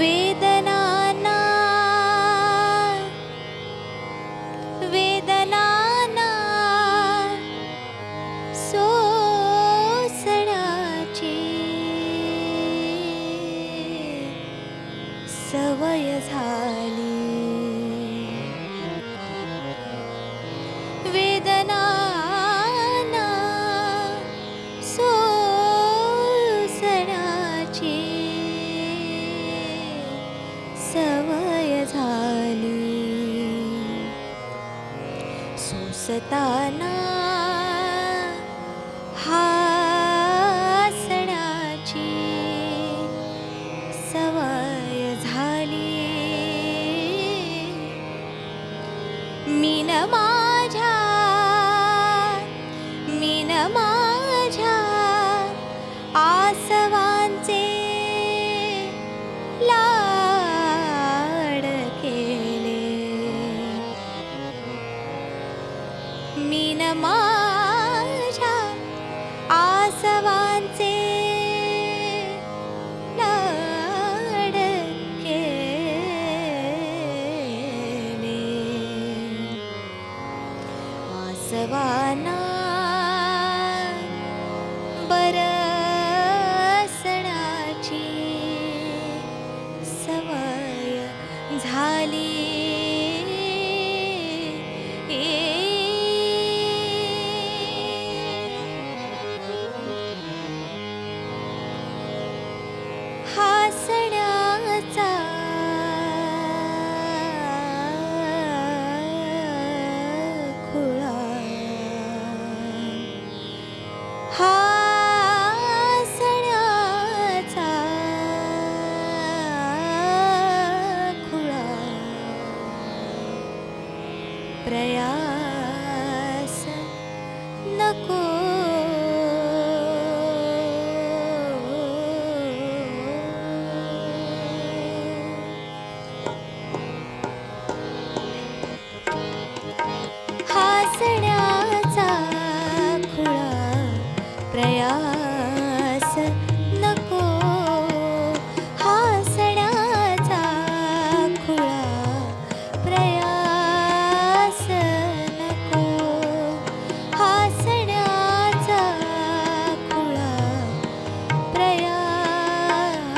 वेदनाना वेदनाना सोसण्याची सवय झाली वेदनाना सोसण्याची सवय झाली सोसताना हासण्याची सवय झाली मीन माझ्या आसवांचे लाड केले मीन माझ्या आसवांचे लाड केले आसवाना बरसण्याची सवय झाली हासण्याचा खुळा हासण्याचा खुळा प्रयास नको हासण्याचा खुळा प्रयास नको हासण्याचा खुळा प्रयास नको हासण्याचा खुळा प्रयास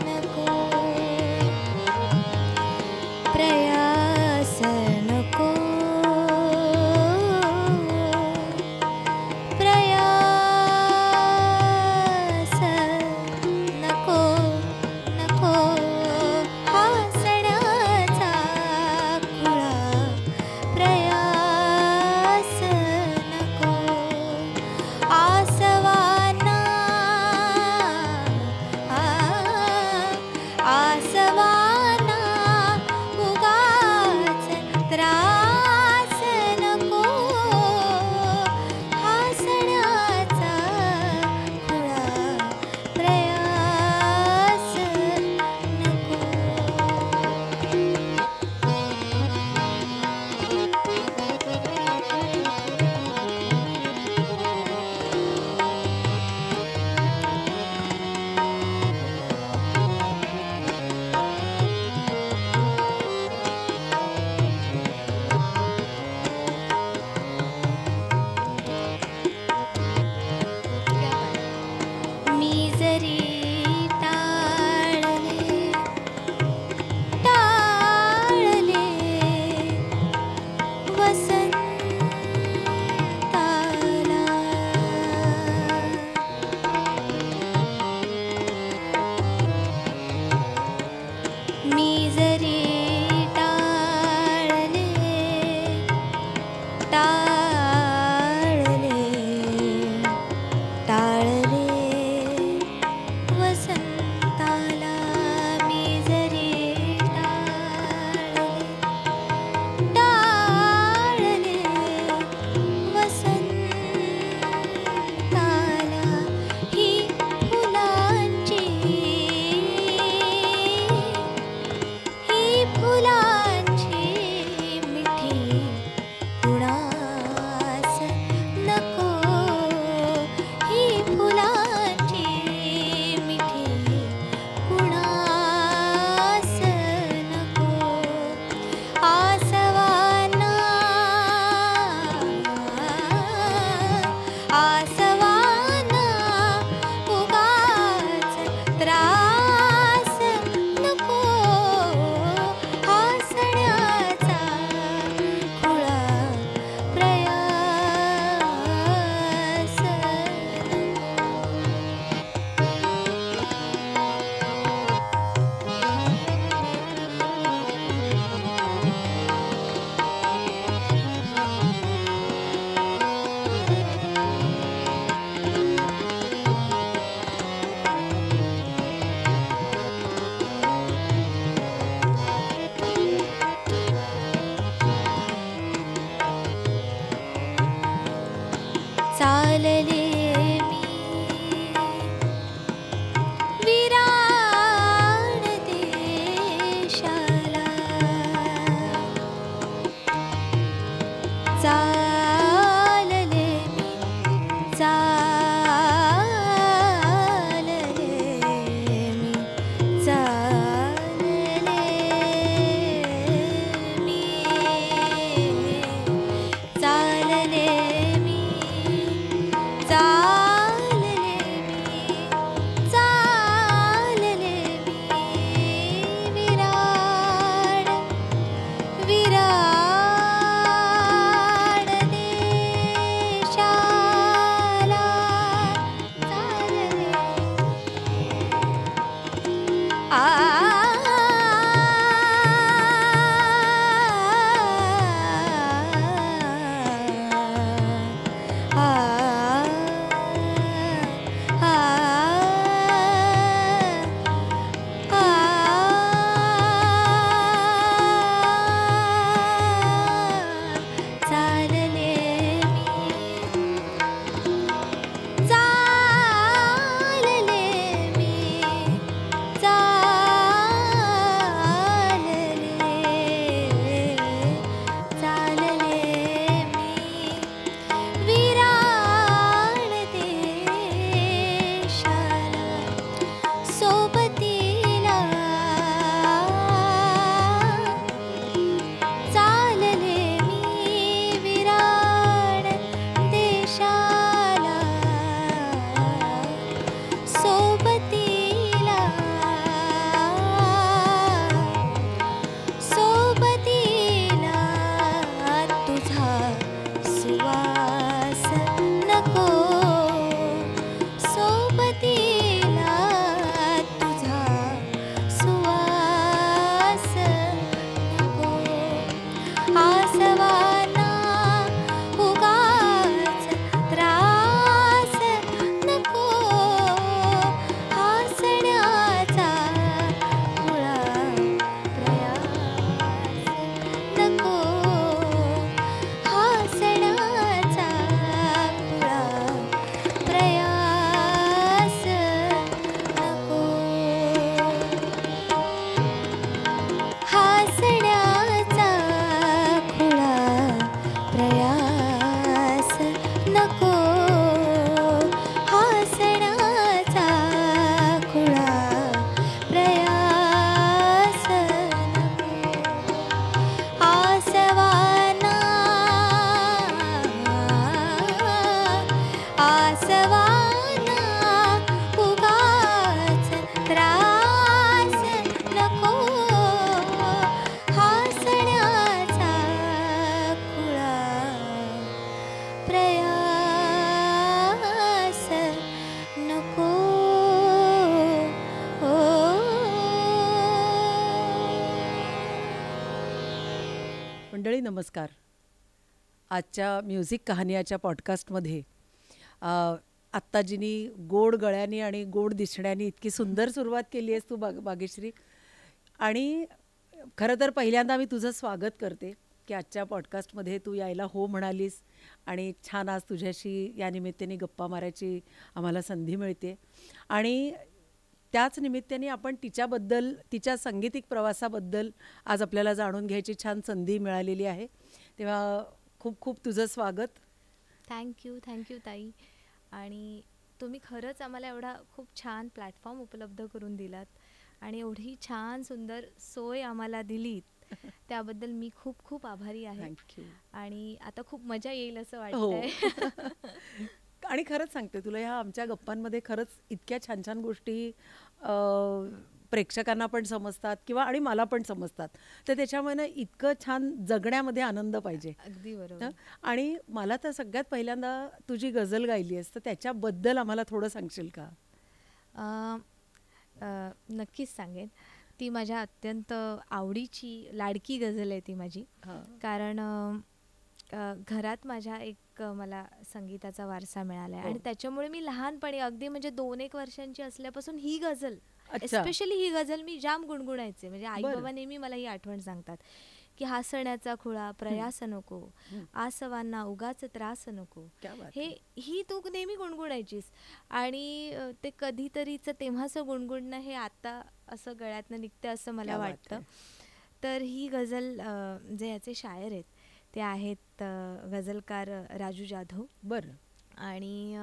नको प्रयास नको प्रयास नको नको हासण्याचा खुळा प्रयास नको आसवाना आसवाना उगाच त्रास नको हासण्याचा खुळा प्रयास नको मी जरी टाळले वसंताला मी जरी टाळले टाळले मंडळी नमस्कार. आजच्या म्युझिक कहानियाच्या पॉडकास्टमध्ये आत्ता जिनी गोड गळ्यानी आणि गोड दिसण्यानी इतकी सुंदर सुरुवात केली आहेस तू भाग्यश्री. आणि खरं तर पहिल्यांदा मी तुझं स्वागत करते की आजच्या पॉडकास्टमध्ये तू यायला हो म्हणालीस आणि छान आज तुझ्याशी या निमित्ताने गप्पा मारायची आम्हाला संधी मिळते. आणि त्याच निमित्ताने आपण तिच्याबद्दल, तिच्या सांगीतिक प्रवासाबद्दल आज आपल्याला जाणून घ्यायची छान संधी मिळालेली आहे. तेव्हा खूप खूप तुझं स्वागत. थँक्यू ताई. आणि तुम्ही खरंच आम्हाला एवढा खूप छान प्लॅटफॉर्म उपलब्ध करून दिलात आणि एवढी छान सुंदर सोय आम्हाला दिलीत त्याबद्दल मी खूप खूप आभारी आहे. थँक्यू. आणि आता खूप मजा येईल असं हो. वाटतंय. आणि खरंच सांगते तुला, ह्या आमच्या गप्पांमध्ये खरंच इतक्या छान छान गोष्टी प्रेक्षकांना पण समजतात किंवा आणि मला पण समजतात. तर त्याच्यामुळे ना इतकं छान जगण्यामध्ये आनंद पाहिजे. अगदी बरोबर. आणि मला तर सगळ्यात पहिल्यांदा तुझी गझल गायली आहेस तर त्याच्याबद्दल आम्हाला थोडं सांगशील का? नक्कीच सांगेन. ती माझ्या अत्यंत आवडीची लाडकी गझल आहे ती माझी. कारण घरात माझ्या एक मला संगीताचा वारसा मिळाला आहे आणि त्याच्यामुळे मी लहानपणी अगदी म्हणजे 2-1 वर्षांची असल्यापासून ही गझल, एस्पेशली ही गझल मी जाम गुणगुणायचे. म्हणजे आई बाबा नेहमी मला ही आठवण सांगतात की हसण्याचा खुळा प्रयास नको, आसवांना उगाच त्रास नको, ही तू नेहमी गुणगुणायचीस. आणि ते कधीतरीच तेव्हाचं गुणगुणणं हे आता असं गळ्यातनं निघतं असं मला वाटतं. तर ही गझल जे याचे शायर आहेत ते आहेत गझलकार राजू जाधव. बरं. आणि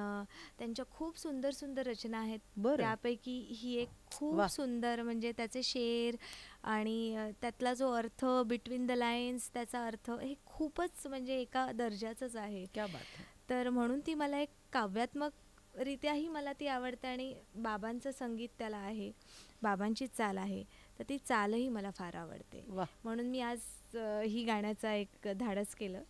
त्यांच्या खूप सुंदर सुंदर रचना आहेत. त्यापैकी ही एक खूप सुंदर, म्हणजे त्याचे शेर आणि त्यातला जो अर्थ, बिटवीन द लाईन्स त्याचा अर्थ हे खूपच म्हणजे एका दर्जाचंच आहे. तर म्हणून ती मला एक काव्यात्मक रित्याही मला ती आवडते. आणि बाबांचं संगीत त्याला आहे, बाबांची चाल आहे, तर ती चालही मला फार आवडते. म्हणून मी आज ही गाण्याचा एक धाडस केलं.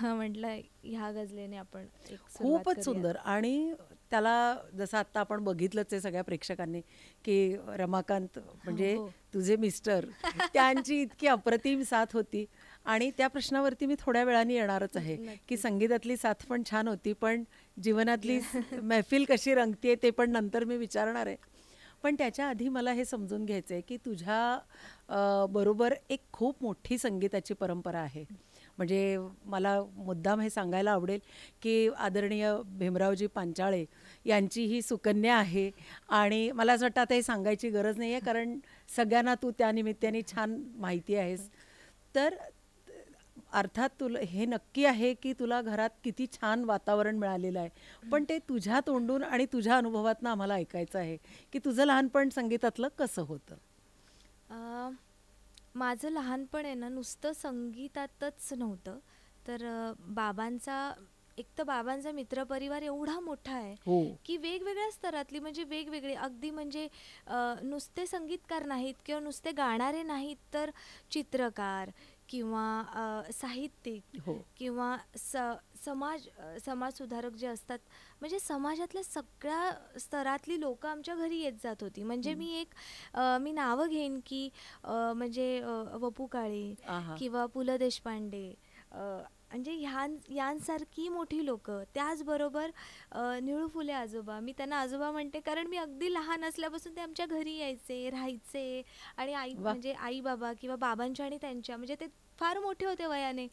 म्हटलं ह्या गझलेने आपण एक खूपच सुंदर. आणि त्याला जसं आता आपण बघितलंच आहे सगळ्या प्रेक्षकांनी की रमाकांत म्हणजे तुझे मिस्टर, त्यांची इतकी अप्रतिम साथ होती. आणि त्या प्रश्नावरती मी थोड्या वेळाने येणारच आहे की संगीतातली साथ पण छान होती, पण जीवनातली मैफिल कशी रंगते ते पण नंतर मी विचारणार आहे. पण त्याच्या आधी मला हे समजून घ्यायचं आहे की तुझ्या बरोबर एक खूप मोठी संगीताची परंपरा आहे. म्हणजे मला मुद्दाम हे सांगायला आवडेल की आदरणीय भीमरावजी पांचाळे यांची ही सुकन्या आहे. आणि मला असं वाटतं आता हे सांगायची गरज नाही आहे, कारण सगळ्यांना तू त्या निमित्ताने छान माहिती आहेस. तर अर्थात तुला हे नक्की आहे की तुला घरात किती छान वातावरण मिळालेलं आहे, पण ते तुझ्या तोंडून आणि तुझ्या अनुभवातनं आम्हाला ऐकायचं आहे की तुझं लहानपण संगीतातलं कसं होतं. माझं लहानपण आहे ना नुसतं संगीतातच नव्हतं. तर एक तर बाबांचा मित्रपरिवार एवढा मोठा आहे की वेगवेगळ्या स्तरातली, म्हणजे वेगवेगळे अगदी, म्हणजे नुसते संगीतकार नाहीत किंवा नुसते गाणारे नाहीत, तर चित्रकार किंवा साहित्यिक किंवा समाजसुधारक जे असतात, म्हणजे समाजातल्या सगळ्या स्तरातली लोक आमच्या घरी येत जात होती. म्हणजे मी नावं घेईन की म्हणजे वपू काळे किंवा पु ल देशपांडे, म्हणजे यांसारखी मोठी लोक. त्याचबरोबर निळू फुले आजोबा, मी त्यांना आजोबा म्हणते कारण मी अगदी लहान असल्यापासून ते आमच्या घरी यायचे, राहायचे. आणि म्हणजे आई बाबा किंवा बाबांच्या आणि त्यांच्या, म्हणजे ते फार मोठे होते वयाने,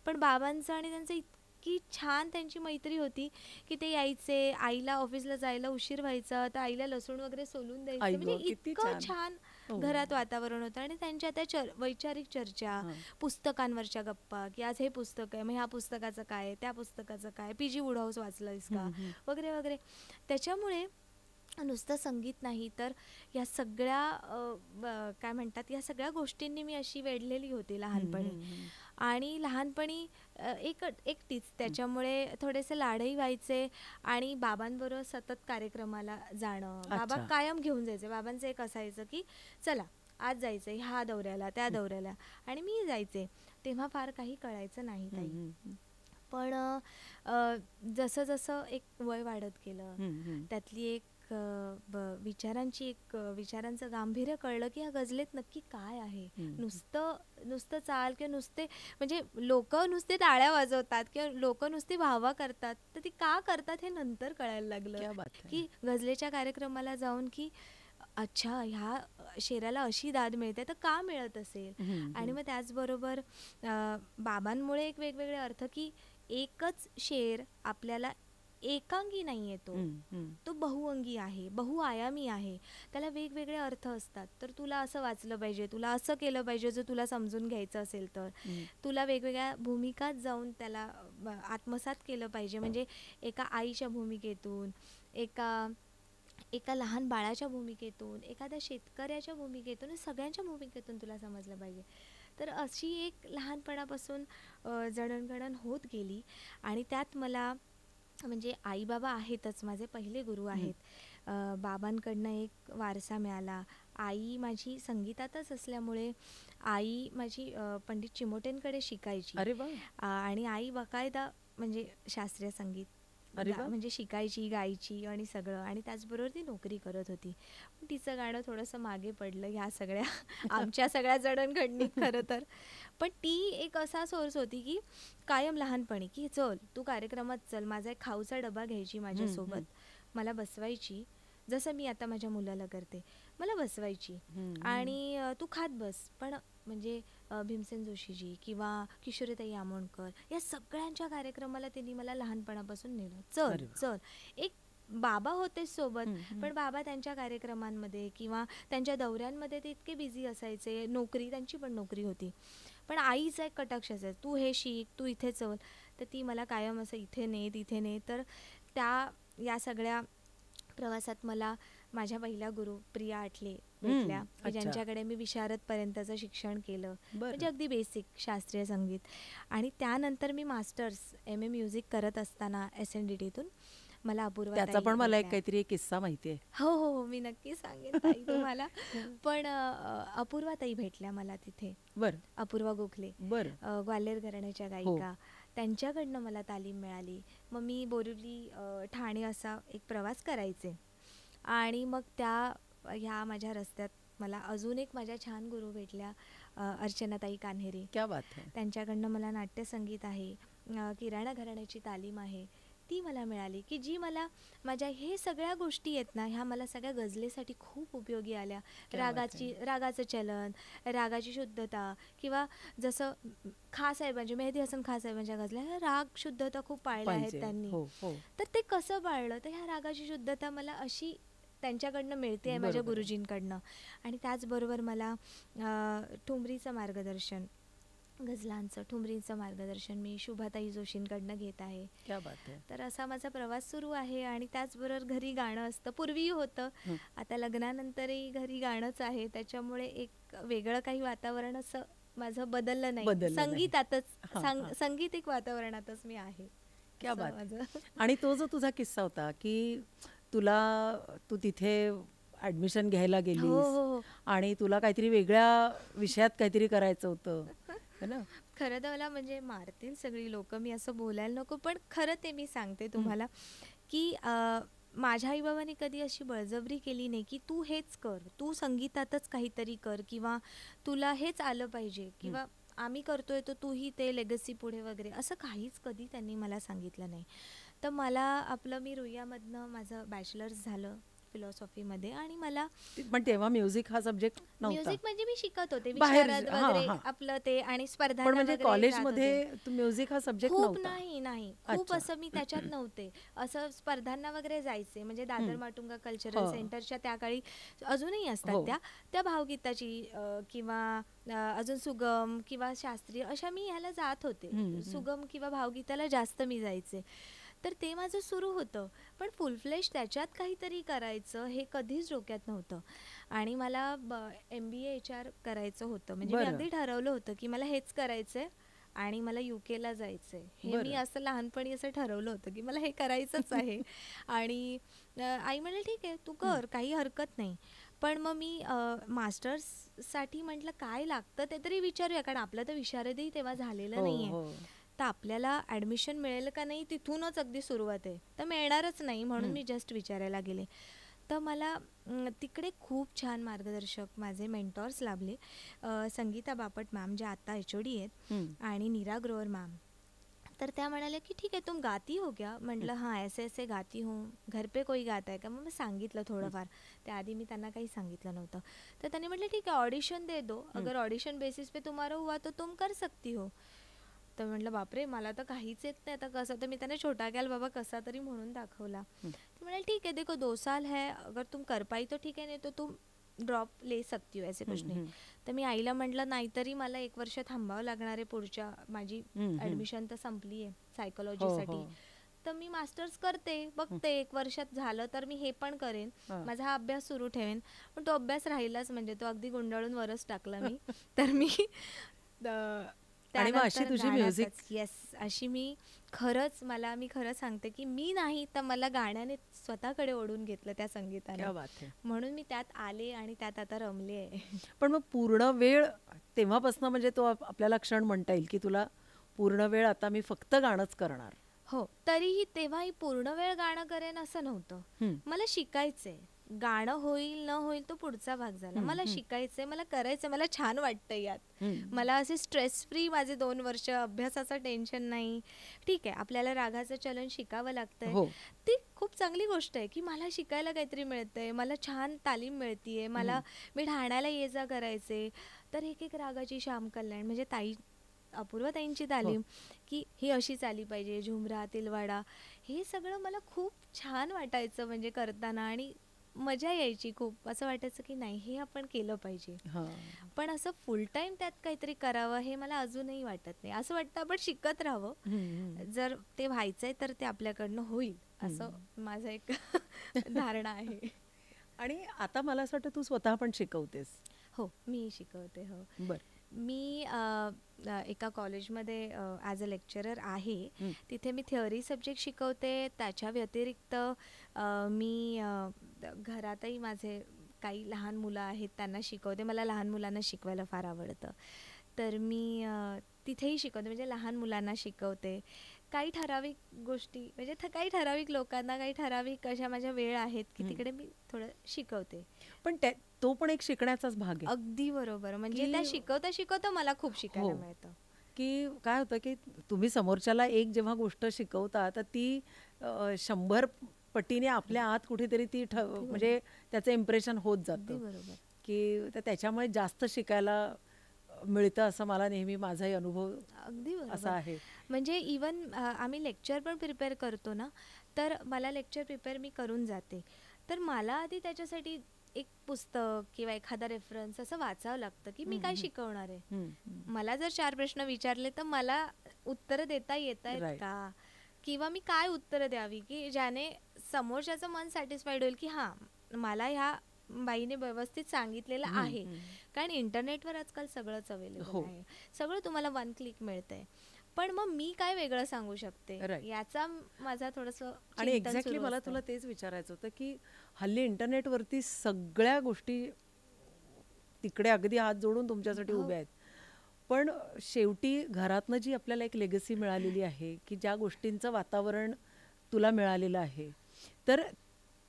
पण बाबांचं आणि त्यांचं इतकी छान त्यांची मैत्री होती की ते यायचे. आईला ऑफिसला जायला उशीर व्हायचा तर आईला लसूण वगैरे सोलून द्यायचे. म्हणजे इतकं छान घरात वातावरण होतं. आणि त्यांच्या त्या वैचारिक चर्चा, पुस्तकांवरच्या गप्पा की आज हे पुस्तक आहे, मग ह्या पुस्तकाचं काय, त्या पुस्तकाचं काय, पी.जी. वुडहाऊस वाचलंयस का, वगैरे वगैरे. त्याच्यामुळे नुसतं संगीत नाही तर या सगळ्या काय म्हणतात, या सगळ्या गोष्टींनी मी अशी वेढलेली होती लहानपणी. आणि लहानपणी एकटीच, त्याच्यामुळे थोडेसे लाडही व्हायचे. आणि बाबांबरोबर सतत कार्यक्रमाला जाणं, बाबा कायम घेऊन जायचे. बाबांचं एक असायचं की चला आज जायचं ह्या दौऱ्याला त्या दौऱ्याला, आणि मी जायचे. तेव्हा फार काही कळायचं नाही ताई, पण जसं जसं एक वय वाढत गेलं, त्यातली एक विचारांचं गांभीर्य कळलं की ह्या गझलेत नक्की काय आहे. नुसतं चाल किंवा नुसते म्हणजे लोक नुसते टाळ्या वाजवतात किंवा लोक नुसती वाहवा करतात, तर ती का करतात हे नंतर कळायला लागलं की गझलेच्या कार्यक्रमाला जाऊन की अच्छा ह्या शेराला अशी दाद मिळते तर का मिळत असेल. आणि मग त्याचबरोबर बाबांमुळे एक वेगवेगळे अर्थ की एकच शेर आपल्याला एकांगी नाही येतो, तो बहुअंगी आहे, बहुआयामी आहे, त्याला वेगवेगळे अर्थ असतात. तर तुला असं वाचलं पाहिजे, तुला असं केलं पाहिजे जर तुला समजून घ्यायचं असेल तर, तुला वेगवेगळ्या भूमिकात जाऊन त्याला आत्मसात केलं पाहिजे. म्हणजे एका आईच्या भूमिकेतून, एका लहान बाळाच्या भूमिकेतून, एखाद्या शेतकऱ्याच्या भूमिकेतून, सगळ्यांच्या भूमिकेतून तुला समजलं पाहिजे. तर अशी एक लहानपणापासून जडणघडण होत गेली. आणि त्यात मला म्हणजे आई बाबा आहेतच, माझे पहिले गुरु आहेत. बाबांकडनं एक वारसा मिळाला. आई माझी संगीतातच असल्यामुळे आई माझी पंडित चिमोटेंकडे शिकायची. आणि आई बाकायदा म्हणजे शास्त्रीय संगीत म्हणजे शिकायची, गायची आणि सगळं. आणि त्याचबरोबर ती नोकरी करत होती. पण तिचं गाणं थोडंसं मागे पडलं ह्या सगळ्या आमच्या सगळ्या जडणघडणीत खरं तर. पण ती एक असा सोर्स होती की कायम लहानपणी की चल तू कार्यक्रमात चल, माझा एक खाऊचा डबा घ्यायची माझ्यासोबत, मला बसवायची, जसं मी आता माझ्या मुलाला करते, मला बसवायची आणि तू खात बस. पण म्हणजे भीमसेन जोशीजी किंवा किशोरीताई आमोणकर या सगळ्यांच्या कार्यक्रमाला त्यांनी मला लहानपणापासून नेलं. चल चल. एक बाबा होते सोबत, पण बाबा त्यांच्या कार्यक्रमांमध्ये किंवा त्यांच्या दौऱ्यांमध्ये ते इतके बिझी असायचे. नोकरी, त्यांची पण नोकरी होती, पण आईचा एक कटाक्ष असायचा, तू हे शिक, तू इथे चल. तर ती मला कायम असं इथे ने तिथे ने. तर या सगळ्या प्रवासात मला माझ्या पहिल्या गुरु प्रिया आठले भेटल्या, की ज्यांच्याकडे मी विशारदपर्यंतचं शिक्षण केलं, म्हणजे अगदी बेसिक शास्त्रीय संगीत. आणि त्यानंतर मी मास्टर्स MA म्युझिक करत असताना SNDTतून मला अपूर्वा, त्याचा पण मला एक काहीतरी एक किस्सा माहिती आहे. हो, मी नक्की सांगेन ताई तुम्हाला. पण अपूर्वा ताई भेटल्या मला तिथे. अपूर्वा गोखले, ग्वाल्हेर घराण्याच्या गायिका, त्यांच्याकडनं मला तालीम मिळाली. मग मी बोरिवली ठाणे असा एक प्रवास करायचे. आणि मग ह्या माझ्या रस्त्यात मला अजून एक माझ्या छान गुरु भेटल्या, अर्चनाताई कान्हेरे. त्यांच्याकडनं मला नाट्यसंगीत आहे, किराणा घराण्याची तालीम आहे, ती मला मिळाली, की जी मला माझ्या हे सगळ्या गोष्टी आहेत ना, ह्या मला सगळ्या गझलेसाठी खूप उपयोगी आल्या. रागाचं चलन, रागाची शुद्धता, किंवा जसं खासाहेबांचे, मेहदी हसन खासाहेबांच्या गझल्या राग शुद्धता खूप पाळल्या आहेत त्यांनी. तर ते कसं पाळलं, तर ह्या रागाची शुद्धता मला अशी त्यांच्याकडनं मिळते आहे, माझ्या गुरुजींकडनं. आणि त्याचबरोबर मला ठुमरीचं मार्गदर्शन, गझलांचं ठुमरीचं मार्गदर्शन मी शुभाताई जोशींकडनं घेत आहे. तर असा माझा प्रवास सुरू आहे. आणि त्याचबरोबर घरी गाणं असतं, पूर्वी होतं, आता लग्नानंतरही घरी गाणंच आहे. त्याच्यामुळे एक वेगळं काही वातावरण असं माझं बदललं नाही. संगीतातच, संगीतिक वातावरणातच मी आहे. आणि तो जो तुझा किस्सा होता की तू तिथे ऍडमिशन घ्यायला गेलीस आणि तुला काहीतरी वेगळ्या विषयात काहीतरी करायचं होतं ना. खरं तर मला म्हणजे मारतील सगळी लोक, मी असं बोलायला नको, पण खरं ते मी सांगते तुम्हाला की माझ्या आईबाबांनी कधी अशी बळजबरी केली नाही की तू हेच कर, तू संगीतातच काहीतरी कर, किंवा तुला हेच आलं पाहिजे, किंवा आम्ही करतोय तर तूही ते लेगसी पुढे वगैरे, असं काहीच कधी त्यांनी मला सांगितलं नाही. तर मला मी रुईयामधनं माझं बॅचलर्स झालं फिलॉसॉफीमध्ये. आणि मला पण तेव्हा म्युझिक हा सब्जेक्ट नव्हता. म्युझिक म्हणजे मी शिकत होते विशारद वगैरे आपलं ते, आणि स्पर्धा म्हणजे कॉलेजमध्ये म्युझिक हा सब्जेक्ट नव्हता. नाही खूप असं मी त्याच्यात नव्हते. असं स्पर्धांना वगैरे जायचे, म्हणजे दादर माटुंगा कल्चरल सेंटरच्या त्या काळी अजूनही असतात त्या भावगीताची किंवा अजून सुगम किंवा शास्त्रीय अशा मी ह्याला जात होते. सुगम किंवा भावगीताला जास्त मी जायचे. तर ते माझं सुरू होतं, पण फुल फ्लेश त्याच्यात काहीतरी करायचं हे कधीच डोक्यात नव्हतं. आणि मला MBA HR करायचं होतं, म्हणजे मी अगदी ठरवलं होतं की मला हेच करायचंय आणि मला UK ला जायचंय. हे मी असं लहानपणी असं ठरवलं होतं की मला हे करायचंच आहे. आणि आई म्हणाली ठीक आहे तू कर, काही हरकत नाही. पण मग मी मास्टर्ससाठी म्हटलं काय लागतं ते तरी विचारूया, कारण आपलं तर विशारदही तेव्हा झालेलं नाहीये. तर आपल्याला ॲडमिशन मिळेल का नाही तिथूनच अगदी सुरुवात आहे, तर मिळणारच नाही म्हणून मी जस्ट विचारायला गेले. तर मला तिकडे खूप छान मार्गदर्शक माझे मेंटॉर्स लाभले. संगीता बापट मॅम ज्या आता HOD आहेत आणि नीरा ग्रोवर मॅम. तर त्या म्हणाल्या की ठीक आहे तुम गाती हो क्या. म्हटलं हां ऐसे ऐसे गाती हूँ, घर पे कोई गाता है का. मग मी सांगितलं थोडंफार. त्याआधी मी त्यांना काही सांगितलं नव्हतं. तर त्यांनी म्हटलं ठीक आहे ऑडिशन दे दो, अगर ऑडिशन बेसिस पे तुम्हारा हुआ तो तुम कर सकती हो. तर म्हटलं बापरे मला तर काहीच येत नाही आता कसं. तर मी त्यांना छोटा गॅल बाबा कसा तरी म्हणून दाखवला. तर म्हणाले ठीक है देखो 2 साल है, अगर तुम कर पाई तो ठीक है, नहीं तो तुम ड्रॉप ले सकती हो, ऐसे कुछ नाही. तर मी आईला म्हटलं नाहीतरी मला 1 वर्ष थांबावं लागणार आहे, पुढच्या माझी ॲडमिशन तर संपली आहे सायकोलॉजीसाठी. तर मी मास्टर्स करते, बघते 1 वर्षात झालं तर मी हे पण करेन, माझा हा अभ्यास सुरू ठेवेन. पण तो अभ्यास राहिलाच, म्हणजे तो अगदी गुंडाळून वरच टाकला मी. तर मी आणि मग अशी तुझी म्युझिक. येस, अशी मी खरं सांगते की मी नाही तर मला गाण्याने स्वतःकडे ओढून घेतलं त्या संगीताने. म्हणून मी त्यात आले आणि त्यात आता रमले आहे. पण मग पूर्ण वेळ तेव्हापासून म्हणजे तो आपल्याला क्षण म्हणता येईल की तुला पूर्ण वेळ आता मी फक्त गाणंच करणार. हो, तरीही तेव्हाही पूर्ण वेळ गाणं करेन असं नव्हतं. मला शिकायचंय. गाणं होईल न होईल तो पुढचा भाग झाला. मला शिकायचंय, मला करायचंय, मला छान वाटतंय यात. मला असे स्ट्रेस फ्री माझे 2 वर्ष, अभ्यासाचं टेन्शन नाही. ठीक आहे आपल्याला रागाचं चलन शिकावं लागतंय, ती खूप चांगली गोष्ट आहे की मला शिकायला काहीतरी मिळतंय, मला छान तालीम मिळतीये, मी ठाण्याला ये जा करायचे. तर एक रागाची श्याम कल्याण म्हणजे अपूर्वा ताईंची तालीम की ही अशीच आली पाहिजे, झुमरा, तिलवाडा, हे सगळं मला खूप छान वाटायचं म्हणजे करताना. आणि मजा यायची खूप. असं वाटायचं की नाही हे आपण केलं पाहिजे. पण असं फुल टाइम त्यात काहीतरी करावं हे मला अजूनही वाटत नाही. असं वाटतं आपण शिकत राहावं, जर ते व्हायचंय तर ते आपल्याकडनं होईल, असं माझं एक धारणा आहे. आणि आता मला असं वाटतं तू स्वतः पण शिकवतेस. हो, मी शिकवते. हो, बरं. मी एका कॉलेजमध्ये ॲज अ लेक्चरर आहे. तिथे मी थिअरी सब्जेक्ट शिकवते. त्याच्या व्यतिरिक्त मी घरातही माझे काही लहान मुलं आहेत त्यांना शिकवते. मला लहान मुलांना शिकवायला फार आवडतं. तर मी तिथेही शिकवते, म्हणजे लहान मुलांना शिकवते. काही ठराविक गोष्टी म्हणजे काही ठराविक लोकांना, काही ठराविक अशा माझ्या वेळ आहेत की तिकडे मी थोडं शिकवते. पण तो पण एक शिकण्याचाच भाग आहे. अगदी बरोबर. म्हणजे त्या शिकवता शिकवता मला खूप शिकायला मिळतं. की काय होतं की तुम्ही समोरच्याला एक जेव्हा गोष्ट शिकवता तर ती 100 पटीने आपल्या आत कुठेतरी ती म्हणजे त्याचं इम्प्रेशन होत जातं. बरोबर. की त्याच्यामुळे जास्त शिकायला मिळतं असं मला नेहमी माझाही अनुभव अगदी असा आहे. म्हणजे इवन आम्ही लेक्चर पण प्रिपेअर करतो ना, तर मला लेक्चर प्रिपेअर मी करून जाते. तर मला आधी त्याच्यासाठी एक पुस्तक किंवा एखादा रेफरन्स असं वाचावं लागतं की मी काय शिकवणार आहे. मला जर 4 प्रश्न विचारले तर मला उत्तरं देता येत आहेत का, किंवा मी काय उत्तरं द्यावी की ज्याने समोरच्याचं मन सॅटिस्फाईड होईल की हां मला ह्या बाईने व्यवस्थित सांगितलेलं आहे. कारण इंटरनेटवर आजकाल सगळंच अवेलेबल आहे, सगळं तुम्हाला 1 क्लिक मिळतंय. पण मग मी काय वेगळं सांगू शकते याचा माझा थोडंसं. आणि एक्झॅक्टली मला तुला तेच विचारायचं होतं की हल्ली इंटरनेटवरती सगळ्या गोष्टी तिकडे अगदी हात जोडून तुमच्यासाठी उभ्या आहेत. पण शेवटी घरातनं जी आपल्याला एक लेगसी मिळालेली आहे की ज्या गोष्टींचं वातावरण तुला मिळालेलं आहे, तर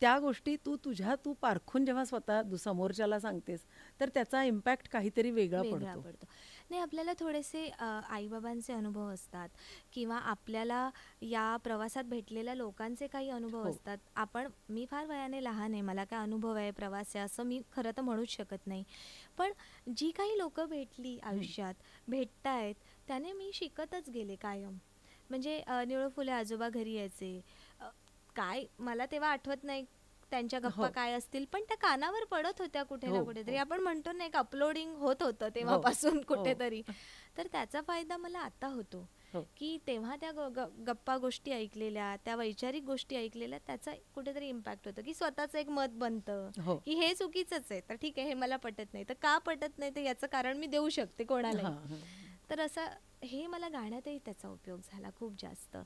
त्या गोष्टी तू पारखून जेव्हा स्वतः समोरच्याला सांगतेस तर त्याचा इम्पॅक्ट काहीतरी वेगळा पडतो. नाही, आपल्याला थोडेसे आईबाबांचे अनुभव असतात किंवा आपल्याला या प्रवासात भेटलेल्या लोकांचे काही अनुभव असतात. मी फार वयाने लहान आहे, मला काय अनुभव आहे, प्रवास आहे असं मी खरं तर म्हणूच शकत नाही. पण जी काही लोकं भेटली आयुष्यात, भेटतायत, त्याने मी शिकतच गेले कायम. म्हणजे निळू फुले आजोबा घरी यायचे, काय मला तेव्हा आठवत नाही त्यांच्या गप्पा काय असतील, पण त्या कानावर पडत होत्या कुठे ना कुठेतरी. आपण म्हणतो ना एक अपलोडिंग होत होतं तेव्हापासून कुठेतरी. तर त्याचा फायदा मला आता होतो की तेव्हा त्या गप्पा गोष्टी ऐकलेल्या, त्या वैचारिक गोष्टी ऐकलेल्या, त्याचा कुठेतरी इम्पॅक्ट होतो की स्वतःचं एक मत बनतं की हे चुकीचंच आहे, तर ठीक आहे हे मला पटत नाही, तर का पटत नाही ते याचं कारण मी देऊ शकते कोणाला. तर असं हे मला गाण्यातही त्याचा उपयोग झाला खूप जास्त.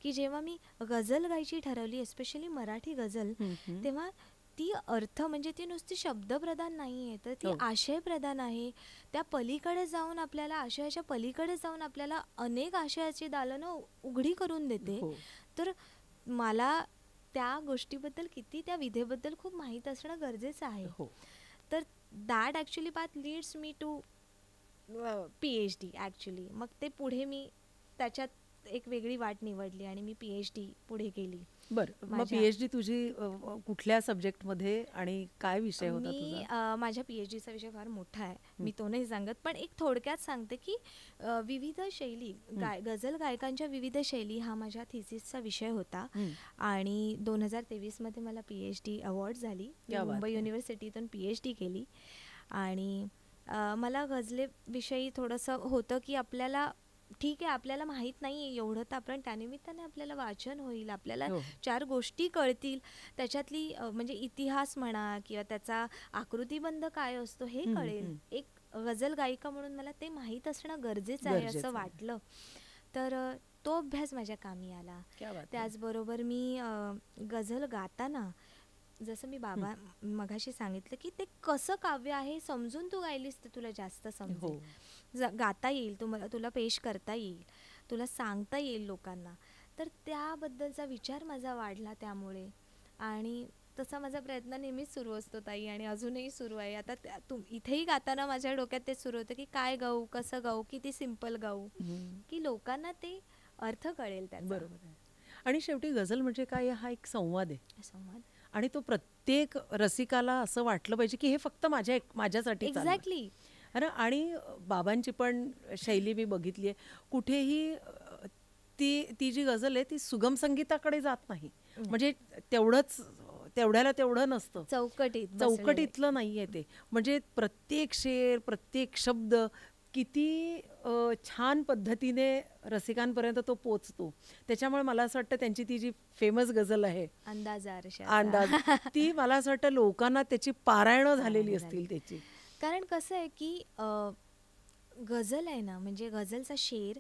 की जेव्हा मी गझल गायची ठरवली, एस्पेशली मराठी गझल, तेव्हा किती अर्थ, म्हणजे ती नुसती शब्दप्रधान नाही आहे, तर ती आशयप्रधान आहे. त्या पलीकडे जाऊन आपल्याला, आशयाच्या पलीकडे जाऊन आपल्याला अनेक आशयाची दालनं उघडी करून देते. तर मला त्या गोष्टीबद्दल, किती त्या विधेबद्दल खूप माहीत असणं गरजेचं आहे. तर that actually path leads me to PhD actually. मग ते पुढे मी त्याच्यात एक वेगळी वाट निवडली आणि मी PhD पुढे केली. बरं, मग PhD तुझी कुठल्या सब्जेक्टमध्ये आणि काय विषय होता तुझा? माझ्या PhDचा विषय फार मोठा आहे, मी तो नाही सांगत, पण एक थोडक्यात सांगते की विविध शैली, गझल गायकांच्या विविध शैली हा माझ्या थिसिसचा विषय होता. आणि 2023 मध्ये मला PhD अवॉर्ड झाली. मुंबई युनिव्हर्सिटीतून PhD केली. आणि मला गझलेविषयी थोडंसं होतं की आपल्याला, ठीक आहे, आपल्याला माहीत नाही आहे एवढं, तर आपण त्यानिमित्ताने आपल्याला वाचन होईल, आपल्याला 4 गोष्टी कळतील, त्याच्यातली म्हणजे इतिहास म्हणा किंवा त्याचा आकृतिबंध काय असतो हे कळेल. एक गझल गायिका म्हणून मला ते माहीत असणं गरजेचं आहे असं वाटलं. तर तो अभ्यास माझ्या कामी आला. त्याचबरोबर मी गझल गाताना, जसं मी बाबा मगाशी सांगितलं की ते कसं काव्य आहे समजून तू गायलीस तर तुला जास्त समजेल, गाता येईल, तुला पेश करता येईल, तुला सांगता येईल लोकांना. तर त्याबद्दलचा विचार माझा वाढला त्यामुळे. आणि तसा माझा प्रयत्न नेहमीच सुरू असतो ताई, आणि अजूनही सुरू आहे. आता इथेही गाताना माझ्या डोक्यात ते सुरू होतं की काय गाऊ, कसं गाऊ, किती सिम्पल गाऊ, की लोकांना ते अर्थ कळेल त्याचा. बरोबर आहे. आणि शेवटी गझल म्हणजे काय, हा एक संवाद आहे. संवाद, आणि तो प्रत्येक रसिकाला असं वाटलं पाहिजे की हे फक्त माझ्यासाठी. एक्झॅक्टली. आणि बाबांची पण शैली मी बघितली आहे, कुठेही ती जी गझल आहे ती सुगम संगीताकडे जात नाही. म्हणजे तेवढ्याला तेवढं नसतं, चौकटीतलं नाहीये ते. म्हणजे प्रत्येक शेर, प्रत्येक शब्द किती छान पद्धतीने रसिकांपर्यंत तो पोचतो. त्याच्यामुळे मला असं वाटतं त्यांची ती जी फेमस गझल आहे अंदाज, ती मला असं वाटतं लोकांना त्याची पारायणं झालेली असतील त्याची. कारण कसं आहे की गझल आहे ना, म्हणजे गझलचा शेर,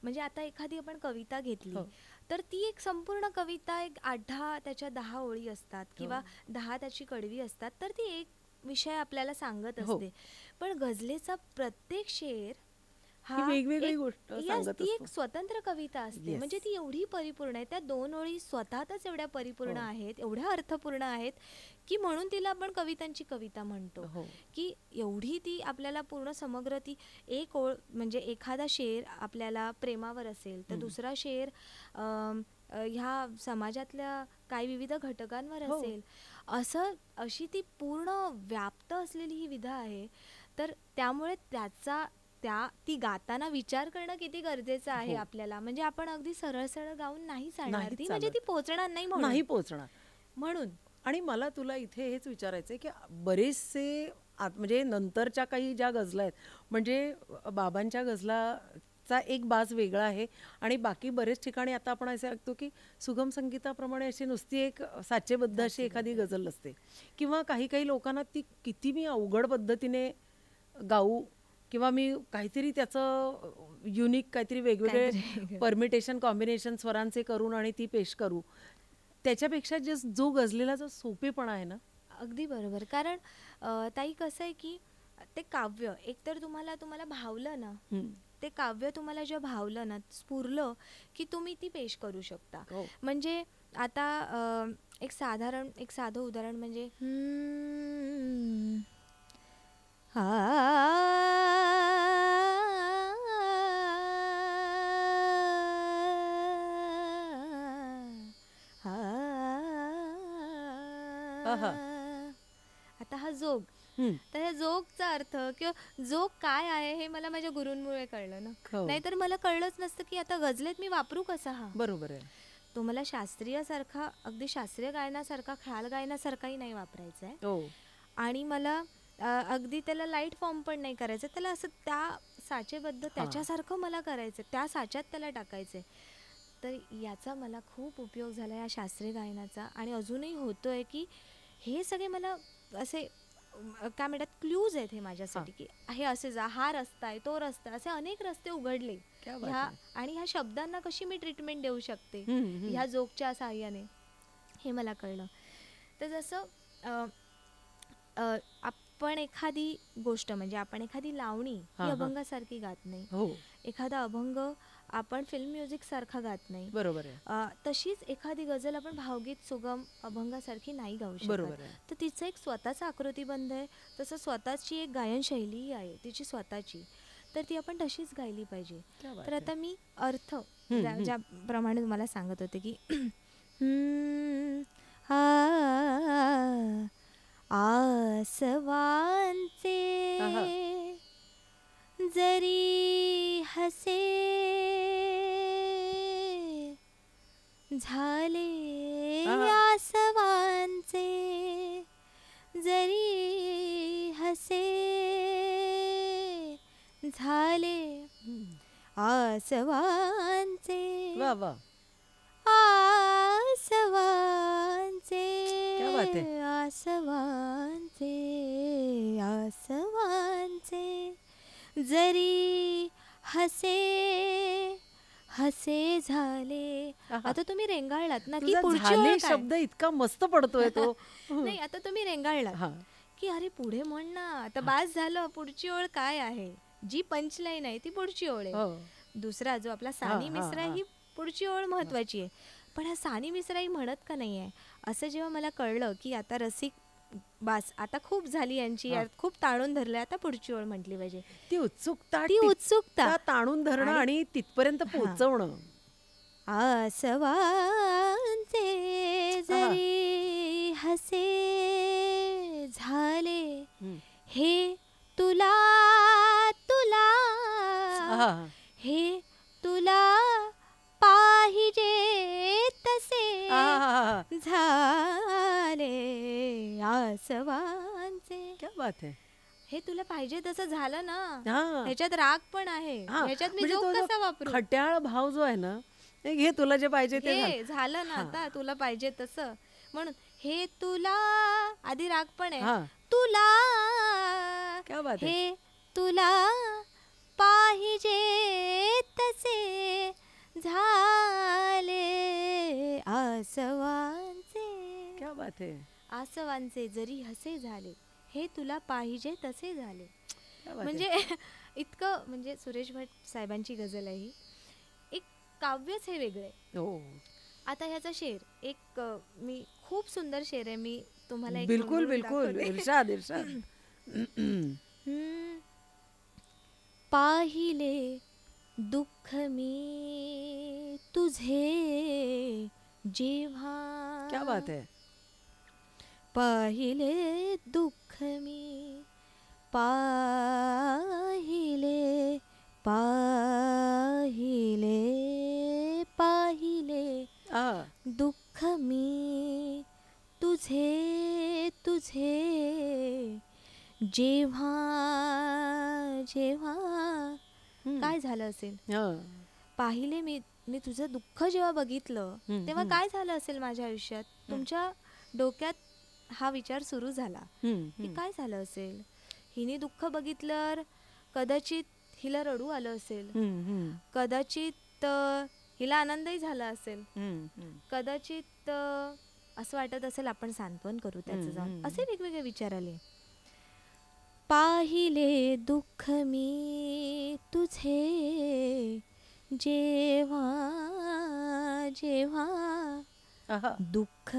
म्हणजे आता एखादी आपण कविता घेतली तर ती एक संपूर्ण कविता, एक 8-10 त्याच्या 10 ओळी असतात किंवा 10 त्याची कडवी असतात, तर ती एक विषय आपल्याला सांगत असते. पण गझलेचा प्रत्येक शेर हा वेगवेगळी गोष्ट ती एक स्वतंत्र कविता असते. म्हणजे ती एवढी परिपूर्ण आहे, त्या 2 ओळी स्वतःच एवढ्या परिपूर्ण आहेत, एवढ्या अर्थपूर्ण आहेत की म्हणून तिला आपण कवितांची कविता म्हणतो. की एवढी ती आपल्याला पूर्ण समग्र, ती एक ओळ, म्हणजे एखादा शेर आपल्याला प्रेमावर असेल तर दुसरा शेर ह्या समाजातल्या काही विविध घटकांवर असेल, अशी ती पूर्ण व्याप्त असलेली ही विधा आहे. तर त्यामुळे ती गाताना विचार करणं किती गरजेचं आहे आपल्याला. म्हणजे आपण अगदी सरळ सरळ गाऊन नाही चालणार ती, म्हणजे ती पोचणार नाही पोचणार म्हणून. आणि मला तुला इथे हेच विचारायचंय की बरेचसे म्हणजे नंतरच्या काही ज्या गझला आहेत, म्हणजे बाबांच्या गझलाचा एक बाज वेगळा आहे आणि बाकी बरेच ठिकाणी आता आपण असे ऐकतो की सुगम संगीताप्रमाणे अशी नुसती एक साचेबद्ध अशी एखादी गझल असते, किंवा काही लोकांना ती किती मी अवघड पद्धतीने गाऊ किंवा मी काहीतरी त्याचं युनिक काहीतरी वेगवेगळे परमिटेशन कॉम्बिनेशन स्वरांचे करून आणि ती पेश करू, त्याच्यापेक्षा जो गझलेला जो सोपेपणा आहे ना. अगदी बरोबर. कारण ताई कसं आहे की ते काव्य एकतर तुम्हाला भावलं ना, ते काव्य तुम्हाला जेव्हा भावलं ना, स्फुरलं की तुम्ही ती पेश करू शकता. म्हणजे आता एक साधं उदाहरण म्हणजे आता हा जोग, तर ह्या जोगचा अर्थ किंवा जोग काय आहे हे मला माझ्या गुरूंमुळे कळलं ना, नाहीतर मला कळलंच नसतं की आता गझलेत मी वापरू कसा हा. बरोबर आहे. तो मला शास्त्रीयसारखा, अगदी शास्त्रीय गायनासारखा, ख्याल गायनासारखाही नाही वापरायचा आहे. आणि मला अगदी त्याला लाईट फॉर्म पण नाही करायचं, त्याला असं त्या साचेबद्ध त्याच्यासारखं मला करायचं, त्या साच्यात त्याला टाकायचं. तर याचा मला खूप उपयोग झाला या शास्त्रीय गायनाचा, आणि अजूनही होतोय की हे सगळे मला असे काय म्हणतात क्लूज आहेत हे माझ्यासाठी, की हे असे जा, हा रस्ता आहे, तो रस्ता, असे अनेक रस्ते उघडले आणि ह्या शब्दांना कशी मी ट्रीटमेंट देऊ शकते ह्या जोगच्या साहाय्याने, हे मला कळलं. तर जसं आपण एखादी गोष्ट म्हणजे आपण एखादी लावणी ही अभंगासारखी गात नाही, एखादा अभंग आपण फिल्म म्युझिक सारखा गात नाही, बरोबर आहे. तशीच एखादी गझल आपण भावगीत सुगम अभंगासारखी नाही गाऊ शकत. तर तिचं एक स्वतःचा आकृतीबंध आहे, तसं स्वतःची एक गायन शैलीही आहे तिची स्वतःची, तर ती आपण तशीच गायली पाहिजे. तर आता मी अर्थ ज्याप्रमाणे तुम्हाला सांगत होते की आसवांचे जरी हसे झाले, आसवांचे जरी हसे झाले, आसवांचे आसवांचे आसवांचे आसवांचे जरी हसे हसे झाले. आता तुम्ही रेंगाळलात ना की पुढची ओळ शब्द इतका मस्त पडतोय तो. नाही, आता तुम्ही रेंगाळलात की अरे पुढे म्हण ना, आता बास झालं, पुढची ओळ काय आहे, जी पंचलाईन आहे ती पुढची ओळ आहे. दुसरा जो आपला सानी मिश्रा ही पुढची ओळ महत्वाची आहे. पण हा सानी मिश्राही म्हणत का नाही आहे असं जेव्हा मला कळलं की आता रसिक बास, आता खूप झाली यांची, खूप ताणून धरलं, आता पुढची ओळ म्हटली पाहिजे. ती उत्सुकता ताणून धरणं आणि तिथपर्यंत पोहोचवणं. आसवांचे जरी हसे झाले, हे तुला तुला हे तुला पाहिजे तसे झाले, आसवांचे. क्या बात है. हे तुला पाहिजे तसं झालं ना, ह्याच्यात राग पण आहे, ह्याच्यात मी जोक कसा वापरू. खट्याळ भाव जो आहे ना, हे तुला जे पाहिजे ते झालं ना, आता तुला पाहिजे तसं, म्हणून हे तुला आधी राग पण आहे, तुला हे तुला पाहिजे तसे झाले, आसवांचे. क्या बात है. आसवांचे जरी हसे झाले, हे तुला पाहिजे तसे झाले. म्हणजे इतकं, म्हणजे सुरेश भट साहेबांची गझल आहे ही, एक काव्यच हे वेगळे. आता ह्याचा शेर एक मी खूप सुंदर शेर आहे, मी तुम्हाला एक बिलकुल इरशाद इरशाद. पाहिले दुःख मी तुझे जेव्हा. क्या बात है. पाहिले दुःख मी, पाहिले पाहिले पाहिले दुःख मी तुझे तुझे जेव्हा जेव्हा. काय झालं असेल, पाहिले मी तुझं दुःख जेव्हा बघितलं तेव्हा काय झालं असेल माझ्या आयुष्यात. तुमच्या डोक्यात हा विचार सुरू झाला की काय झालं असेल. हिने दुःख बघितलं, कदाचित हिला रडू आलं असेल, कदाचित हिला आनंदही झाला असेल, कदाचित असं वाटत असेल आपण सांत्वन करू त्याचं जाऊन, असे वेगवेगळे विचार आले. पाहिले दुःख मी तुझे जेव्हा जेव्हा दुःख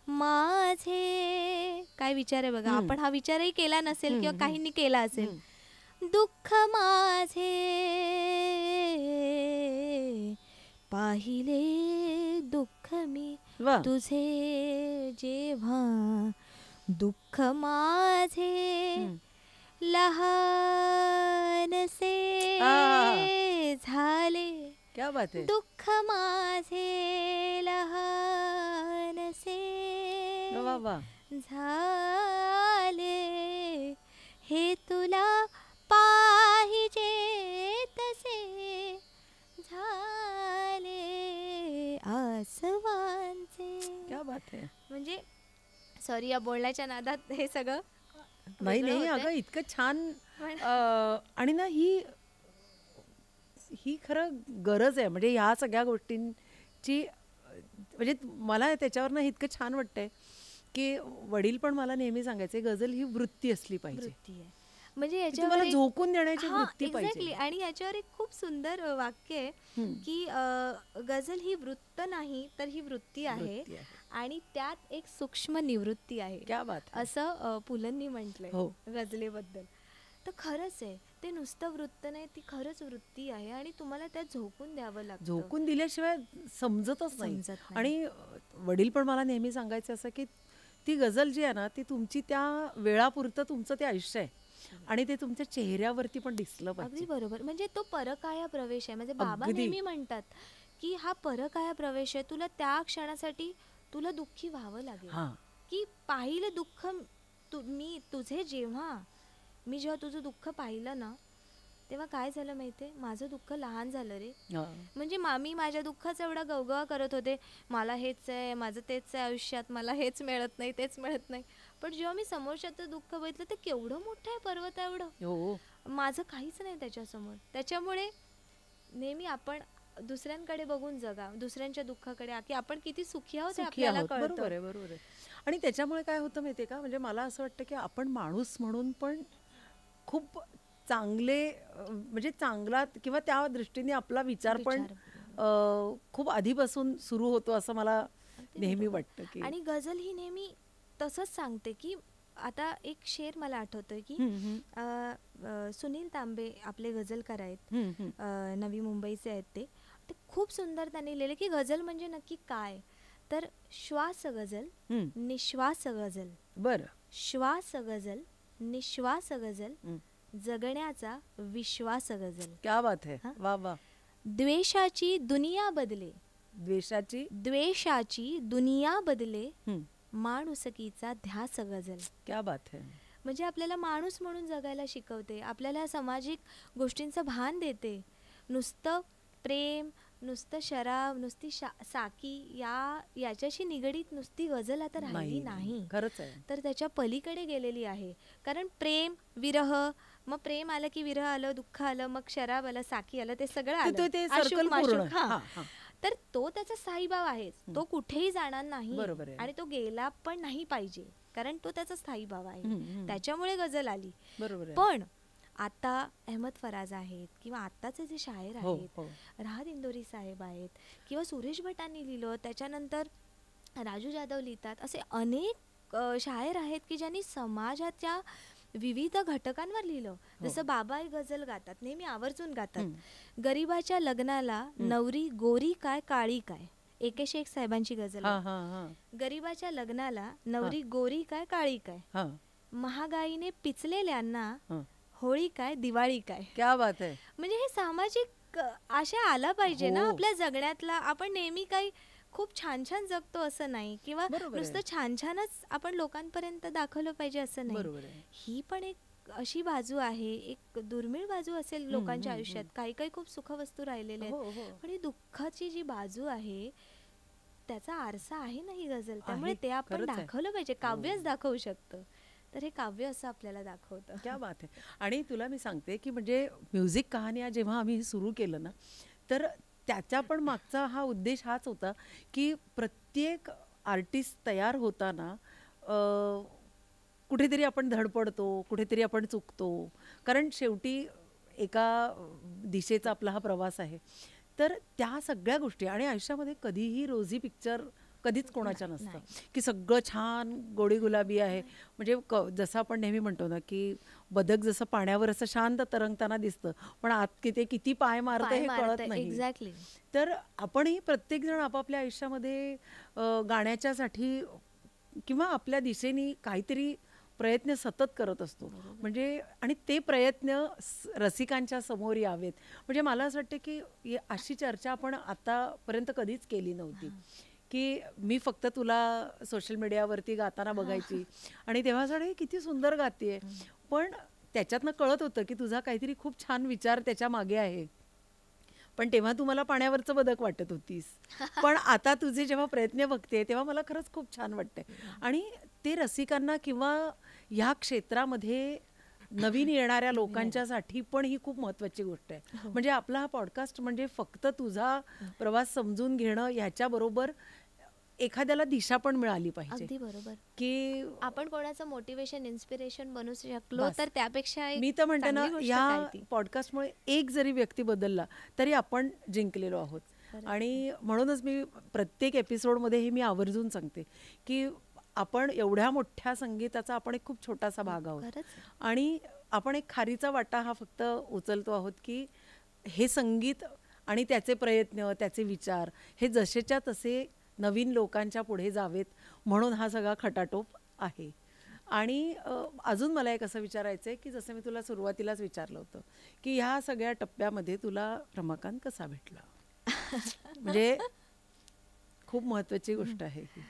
माझे. काय विचार आहे बघा, आपण हा विचारही केला नसेल किंवा काहींनी केला असेल. दुःख माझे पाहिले दुःख मी तुझे जेव्हा, दुःख माझे लहानसे झाले. क्या बात है. दुःख माझे लहानसे झाले, हे तुला पाहिजे तसे झाले, आसवांचे. क्या बात है. म्हणजे सॉरी या बोलण्याच्या नादात हे सगळं नाही अगं इतकं छान. आणि ना ही खरं गरज आहे, म्हणजे ह्या सगळ्या गोष्टींची. म्हणजे मला त्याच्यावरनं इतकं छान वाटतंय की वडील पण मला नेहमी सांगायचे गझल ही वृत्ती असली पाहिजे. वृत्ती आहे म्हणजे याच्यावर झोकून देण्याची वृत्ती पाहिजे. एक्झॅक्टली. आणि याच्यावर एक खूप सुंदर वाक्य आहे की गझल ही वृत्त नाही तर ही वृत्ती आहे आणि त्यात एक सूक्ष्म निवृत्ती आहे. क्या बात, असं पुलंनी म्हटलंय हो गझलेबद्दल. तर खरंच आहे ते नुसतं वृत्त नाही, ती खरंच वृत्ती आहे आणि तुम्हाला त्यात झोकून द्यावं लागतं. झोकून दिल्याशिवाय समजतच नाही. आणि वडील पण मला नेहमी सांगायचे असं की ती गझल जी आहे ना ती तुमची त्या वेळापुरतं तुमचं ते आयुष्य आहे आणि ते तुमच्या चेहऱ्यावरती पण दिसलं पाहिजे. अगदी बरोबर. म्हणजे तो परकाया प्रवेश आहे. म्हणजे बाबा नेहमी म्हणतात की हा परकाया प्रवेश आहे, तुला त्या क्षणासाठी तुला दुःखी व्हावं लागेल. की पाहिलं दुःख जेव्हा तुझं दुःख पाहिलं ना तेव्हा काय झालं माहितीये, माझं दुःख लहान झालं रे. म्हणजे मी माझ्या दुःखाचा एवढा गवगवा करत होते, मला हेच आहे, माझं तेच आहे आयुष्यात, मला हेच मिळत नाही, तेच मिळत नाही. पण जेव्हा मी समोरच्याचं दुःख बघितलं ते केवढं मोठं आहे, पर्वत एवढं, माझं काहीच नाही त्याच्यासमोर. त्याच्यामुळे नेहमी आपण दुसऱ्यांकडे बघून जगा, दुसऱ्यांच्या दुःखाकडे, की आपण किती सुखी आहोत आपल्याला कळतं. बरोबर आहे, बरोबर आहे. आणि त्याच्यामुळे काय होतं माहितीये का, म्हणजे मला असं वाटतं की आपण माणूस म्हणून पण खूप चांगले म्हणजे चांगला किंवा त्या दृष्टीने आपला विचार पण खूप आधीपासून सुरू होतो असं मला नेहमी वाटतं. की आणि गझल ही नेहमी तसंच सांगते की आता एक शेर मला आठवतोय की सुनील तांबे आपले गझलकार आहेत, नवी मुंबईचे आहेत. ते खूप सुंदर त्यांनी लिहिले की गझल म्हणजे नक्की काय. तर श्वास गझल, निश्वास गझल. बरं. श्वास गझल, निश्वास गझल, जगण्याचा विश्वास गझल. क्या बात है, वा वा. द्वेषाची दुनिया बदले, द्वेषाची दुनिया बदले, माणुसकीचा ध्यास गझल. क्या बात है. म्हणजे आपल्याला माणूस म्हणून जगायला शिकवते, आपल्याला सामाजिक गोष्टींचं भान देते. नुसतं प्रेम, नुसतं शराब, नुसती साकी याच्याशी निगडीत नुसती गझल आता राहिली नाही. खरंच आहे. तर त्याच्या पलीकडे गेलेली आहे. कारण प्रेम, विरह, मग प्रेम आलं की विरह आलं, दुःख आलं, मग शराब आलं, साकी आलं, ते सगळं आलं, आशुक माशुक. तर तो त्याचा स्थायीभाव आहे, तो कुठेही जाणार नाही आणि तो गेला पण नाही पाहिजे, कारण तो त्याचा स्थायीभाव आहे. त्याच्यामुळे गझल आली. पण आता अहमद फराज आहेत किंवा आत्ताचे जे शायर आहेत, राहत इंदोरी साहेब आहेत किंवा सुरेश भटांनी लिहिलं, त्याच्यानंतर राजू जाधव लिहितात, असे अनेक शायर आहेत की ज्यांनी समाजाच्या विविध घटकांवर लिहिलं. जसं बाबा गझल गातात, नेहमी आवर्जून गातात, गरीबाच्या लग्नाला नवरी गोरी काय काळी काय. एके शेख साहेबांची गझल. गरीबाच्या लग्नाला नवरी गोरी काय काळी काय, महागाईने पिचलेल्यांना होळी काय दिवाळी काय. क्या बात आहे. म्हणजे हे सामाजिक आशा आला पाहिजे ना आपल्या जगण्यातला. आपण नेहमी काही खूप छान छान जगतो असं नाही, किंवा नुसतं छान छानच आपण लोकांपर्यंत दाखवलं पाहिजे असं नाही. ही पण एक अशी बाजू आहे, एक दुर्मिळ बाजू असेल लोकांच्या आयुष्यात. काही काही खूप सुखवस्तू राहिलेल्या आहेत, पण ही दुःखाची जी बाजू आहे त्याचा आरसा आहे ना ही गझल. त्यामुळे ते आपण दाखवलं पाहिजे. काव्यच दाखवू शकतं, तर हे काव्य असं आपल्याला दाखवतं. क्या बात आहे. आणि तुला मी सांगते की म्हणजे म्युझिक कहाण्या जेव्हा आम्ही सुरू केलं ना, तर त्याच्या पण मागचा हा उद्देश हाच होता की प्रत्येक आर्टिस्ट तयार होताना कुठेतरी आपण धडपडतो, कुठेतरी आपण चुकतो, कारण शेवटी एका दिशेचा आपला हा प्रवास आहे. तर त्या सगळ्या गोष्टी, आणि आयुष्यामध्ये कधीही रोजी पिक्चर कधीच कोणाच्या नसतं की सगळं छान गोडी गुलाबी आहे. म्हणजे जसं आपण नेहमी म्हणतो ना की बदक जसं पाण्यावर असं शांत तरंगताना दिसतं, पण आत किती पाय मारतं हे कळत नाही. एक्झॅक्टली. तर आपणही प्रत्येक जण आपापल्या आयुष्यामध्ये गाण्याच्यासाठी किंवा आपल्या दिशेने काहीतरी प्रयत्न सतत करत असतो. म्हणजे आणि ते प्रयत्न रसिकांच्या समोर यावेत. म्हणजे मला असं वाटतं की अशी चर्चा आपण आतापर्यंत कधीच केली नव्हती की मी फक्त तुला सोशल मीडियावरती गाताना बघायची आणि तेव्हा असं किती सुंदर गातेय, पण त्याच्यातनं कळत होतं की तुझा काहीतरी खूप छान विचार त्याच्या मागे आहे. पण तेव्हा तू मला पाण्यावरचं बदक वाटत होतीस, पण आता तुझे जेव्हा प्रयत्न बघते तेव्हा मला खरंच खूप छान वाटतंय. आणि ते रसिकांना किंवा ह्या क्षेत्रामध्ये नवीन येणाऱ्या लोकांच्यासाठी पण ही खूप महत्त्वाची गोष्ट आहे. म्हणजे आपला हा पॉडकास्ट म्हणजे फक्त तुझा प्रवास समजून घेणं ह्याच्याबरोबर एखाद्याला दिशा पण मिळाली पाहिजे. अगदी बरोबर. की आपण कोणाचं मोटिवेशन, इन्स्पिरेशन बनू शकलो तर त्यापेक्षा मी तर म्हणते ना, या पॉडकास्टमुळे एक जरी व्यक्ती बदलला तरी आपण जिंकलेलो आहोत. आणि म्हणूनच मी प्रत्येक एपिसोडमध्ये हे मी आवर्जून सांगते की आपण एवढ्या मोठ्या संगीताचा आपण एक खूप छोटासा भाग आहोत आणि आपण एक खारीचा वाटा हा फक्त उचलतो आहोत की हे संगीत आणि त्याचे प्रयत्न, त्याचे विचार हे जसेच्या तसे नवीन लोकांच्या पुढे जावेत म्हणून हा सगळा खटाटोप आहे. आणि अजून मला एक असं विचारायचं आहे की जसं मी तुला सुरुवातीलाच विचारलं होतं की ह्या सगळ्या टप्प्यामध्ये तुला रमाकांत कसा भेटला? म्हणजे खूप महत्त्वाची गोष्ट आहे ही.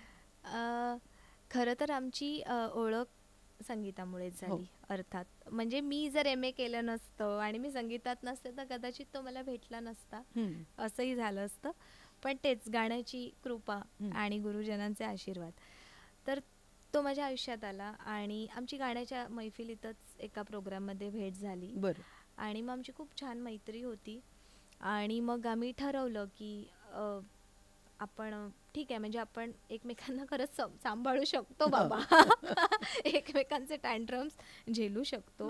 खरं तर आमची ओळख संगीतामुळेच झाली. अर्थात म्हणजे मी जर MA केलं नसतं आणि मी संगीतात नसते तर कदाचित तो मला भेटला नसता, असंही झालं असतं. पण तेच गाण्याची कृपा आणि गुरुजनांचे आशीर्वाद, तर तो माझ्या आयुष्यात आला आणि आमची गाण्याच्या मैफिलीतच एका प्रोग्राममध्ये भेट झाली. आणि मग आमची खूप छान मैत्री होती आणि मग आम्ही ठरवलं की आपण ठीक आहे, म्हणजे आपण एकमेकांना खरंच सांभाळू शकतो बाबा, एकमेकांचे टँट्रम्स झेलू शकतो,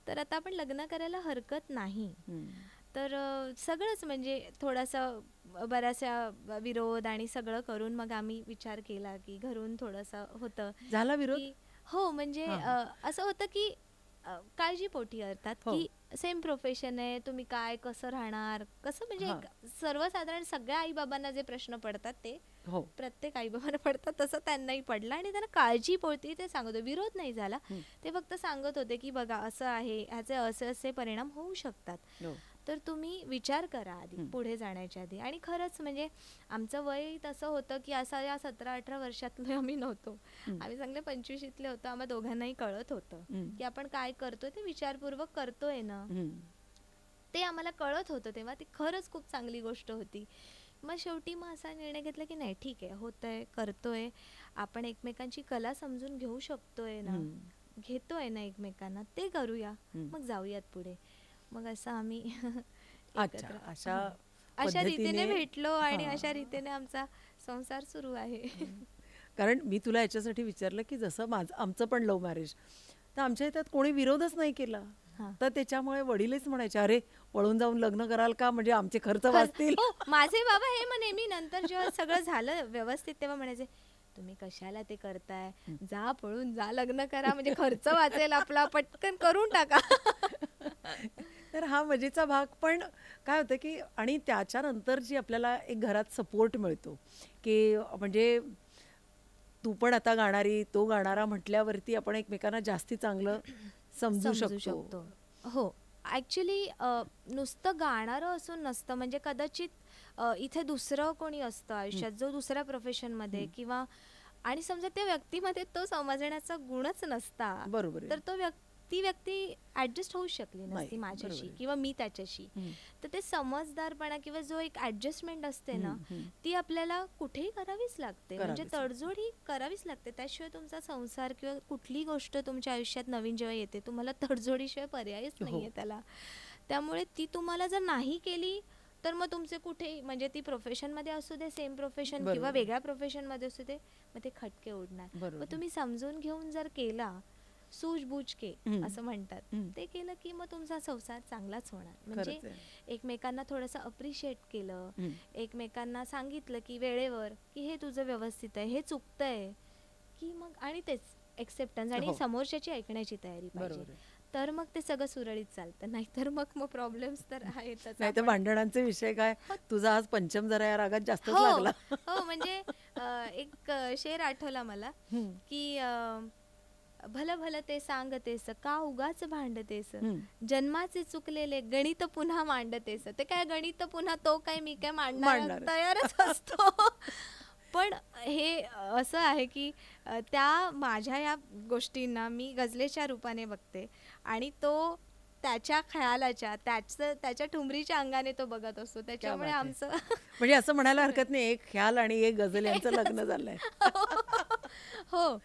तर आता आपण लग्न करायला हरकत नाही. तर सगळंच म्हणजे थोडासा बऱ्याचशा विरोध आणि सगळं करून मग आम्ही विचार केला की घरून थोडंसं होतं. झाला विरोध? हो, म्हणजे असं होतं की काळजीपोटी अर्थात की सेम प्रोफेशन आहे, तुम्ही काय कसं राहणार, कसं म्हणजे सर्वसाधारण सगळ्या आईबाबांना जे प्रश्न पडतात ते प्रत्येक आईबाबांना पडतात तसं त्यांनाही पडलं आणि त्यांना काळजीपोटी ते सांगत होते. विरोध नाही झाला, ते फक्त सांगत होते की बघा असं आहे, ह्याचे असे असे परिणाम होऊ शकतात, तर तुम्ही विचार करा आधी पुढे जाण्याच्या आधी. आणि खरंच म्हणजे आमचं वय तसं होतं की असं या 17-18 वर्षातले आम्ही नव्हतो, आम्ही चांगले 25शीतले होतो. आम्हा दोघांनाही कळत होतं की आपण काय करतोय ते विचारपूर्वक करतोय ना, ते आम्हाला कळत होतं तेव्हा. ती खरंच खूप चांगली गोष्ट होती. मग शेवटी मग असा निर्णय घेतला की नाही ठीक आहे, होतंय, करतोय, आपण एकमेकांची कला समजून घेऊ शकतोय ना, घेतोय ना एकमेकांना, ते करूया, मग जाऊयात पुढे. मग असं आम्ही अशा रीतीने भेटलो आणि अशा रीतीने आमचा संसार सुरू आहे. कारण मी तुला याच्यासाठी विचारलं की जसं आमचं पण लव्ह मॅरेज, तर आमच्या इथं कोणी विरोधच नाही केला, तर त्याच्यामुळे वडीलच म्हणायचे अरे पळून जाऊन लग्न कराल का, म्हणजे आमचे खर्च वाचतील. माझे बाबा हे म्हणे, मी नंतर जेव्हा सगळं झालं व्यवस्थित तेव्हा म्हणायचे तुम्ही कशाला ते करताय, जा पळून जा, लग्न करा, म्हणजे खर्च वाचेल आपला, पटकन करून टाका. तर हा मजेचा भाग. पण काय होतं की आणि त्याच्यानंतर जी आपल्याला एक घरात सपोर्ट मिळतो की म्हणजे तू पण आता गाणारी, तो गाणारा म्हटल्यावरती आपण एकमेकांना जास्ती चांगलं समजू शकतो. हो, ॲक्च्युली नुसतं गाणारं असून नसतं, म्हणजे कदाचित इथे दुसरं कोणी असतं आयुष्यात जो दुसऱ्या प्रोफेशनमध्ये किंवा आणि समजा त्या व्यक्तीमध्ये तो समजण्याचा गुणच नसता, बरोबर, तर ती व्यक्ती ऍडजस्ट होऊ शकली नसती माझ्याशी किंवा मी त्याच्याशी. तर ते समजदारपणा किंवा जो एक ऍडजस्टमेंट असते ना, ती आपल्याला कुठेही करावीच लागते, म्हणजे तडजोड ही करावीच लागते. त्याशिवाय तुमचा संसार किंवा कुठली गोष्ट तुमच्या आयुष्यात नवीन जेव्हा येते, तुम्हाला तडजोडीशिवाय पर्यायच नाहीये त्याला. त्यामुळे ती तुम्हाला जर नाही केली तर मग तुमचे कुठे, म्हणजे ती प्रोफेशनमध्ये असू दे, सेम प्रोफेशन किंवा वेगळ्या प्रोफेशनमध्ये असू दे, मग ते खटके उडणार. मग तुम्ही समजून घेऊन जर केला, सूझबूझ के असं म्हणतात, ते केलं की मग तुमचा संसार चांगलाच होणार. म्हणजे एकमेकांना थोडंसं अप्रिशिएट केलं, एकमेकांना सांगितलं की वेळेवर की हे तुझं व्यवस्थित आहे, हे चुकतंय, की मग आणि तेच एक्सेप्टन्स आणि समोरच्याची ऐकण्याची तयारी पाहिजे, तर मग ते सगळं सुरळीत चालतं. नाहीतर मग प्रॉब्लेम्स तर आहेतच. नाही तर भांडणांचे विषय काय, तुझा आज पंचम जरा या रागात जास्तच लागला. हो, म्हणजे एक शेर आठवला मला की भलं भलं ते सांगतेस, का उगाच भांडतेस, जन्माचे चुकलेले गणित पुन्हा मांडतेस. ते काय गणित पुन्हा, तो काय मी काय मांडणार तयारच असतो. पण हे असं आहे की त्या माझ्या या गोष्टींना मी गझलेच्या रूपाने बघते आणि तो त्याच्या खयालाच्या, त्याच्या ठुमरीच्या अंगाने तो बघत असतो. त्याच्यामुळे आमचं म्हणजे असं म्हणायला हरकत नाही, एक ख्याल आणि एक गझल यांचं लग्न झालंय. हो,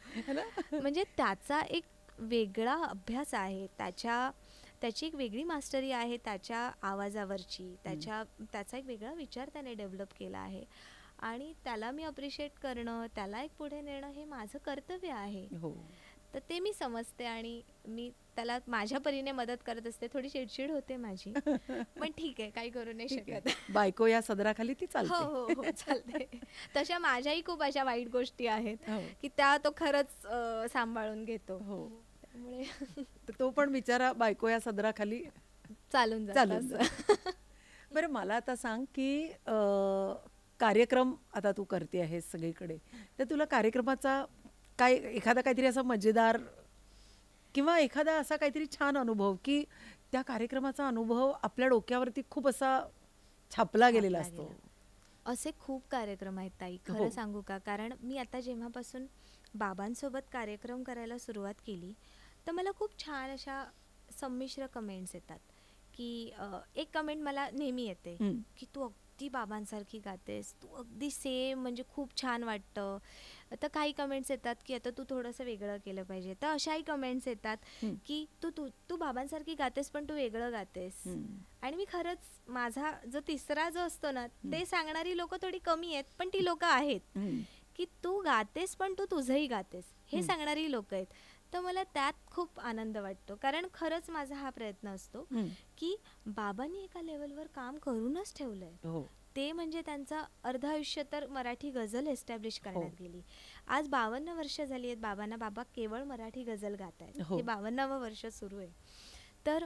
म्हणजे त्याचा एक वेगळा अभ्यास आहे, त्याची एक वेगळी मास्टरी आहे त्याच्या आवाजावरची, त्याचा एक वेगळा विचार त्याने डेव्हलप केला आहे. आणि त्याला मी अप्रिशिएट करणं, त्याला एक पुढे नेणं हे माझं कर्तव्य आहे. तर ते मी समजते आणि मी त्याला माझ्या परीने मदत करत असते. थोडी चिडचिड होते माझी, पण ठीक आहे, काही करू नाही शकत. बायको या सदराखाली ती चालते. हो हो हो, चालते. तशा माझ्याही खूप अशा वाईट गोष्टी आहेत की त्या तो खरंच सांभाळून घेतो. त्यामुळे तो पण बिचारा बायको या सदराखाली चालून जातो. बरं, मला आता सांग की कार्यक्रम आता तू करते आहेस सगळीकडे, तर तुला कार्यक्रमाचा काय एखादा काहीतरी असा मजेदार किंवा एखादा असा काहीतरी छान अनुभव की त्या कार्यक्रमाचा अनुभव आपल्या डोक्यावरती खूप असा छापला गेलेला असतो? असे खूप कार्यक्रम आहेत ताई, खरं सांगू का. कारण मी आता जेव्हापासून बाबांसोबत कार्यक्रम करायला सुरुवात केली तर मला खूप छान अशा संमिश्र कमेंट्स येतात की एक कमेंट मला नेहमी येते की तू अगदी बाबांसारखी गातेस, तू अगदी सेम, म्हणजे खूप छान वाटतं. तर काही कमेंट्स येतात की आता तू थोडंसं वेगळं केलं पाहिजे. तर अशाही कमेंट्स येतात की तू तू तू बाबांसारखी गातेस पण तू वेगळं गातेस. आणि मी खरंच, माझा जो तिसरा जो असतो ना, ते सांगणारी लोक थोडी कमी आहेत, पण ती लोक आहेत की तू गातेस पण तू तुझंही गातेस, हे सांगणारी लोक आहेत. तर मला त्यात खूप आनंद वाटतो, कारण खरंच माझा हा प्रयत्न असतो की बाबांनी एका लेवलवर काम करूनच ठेवलंय. ते म्हणजे त्यांचं अर्ध आयुष्य तर मराठी गझल एस्टॅब्लिश करण्यात गेली. आज 52 वर्ष झाली आहेत बाबांना, बाबा केवळ मराठी गझल गात आहेत. हे 52वं वर्ष सुरू आहे. तर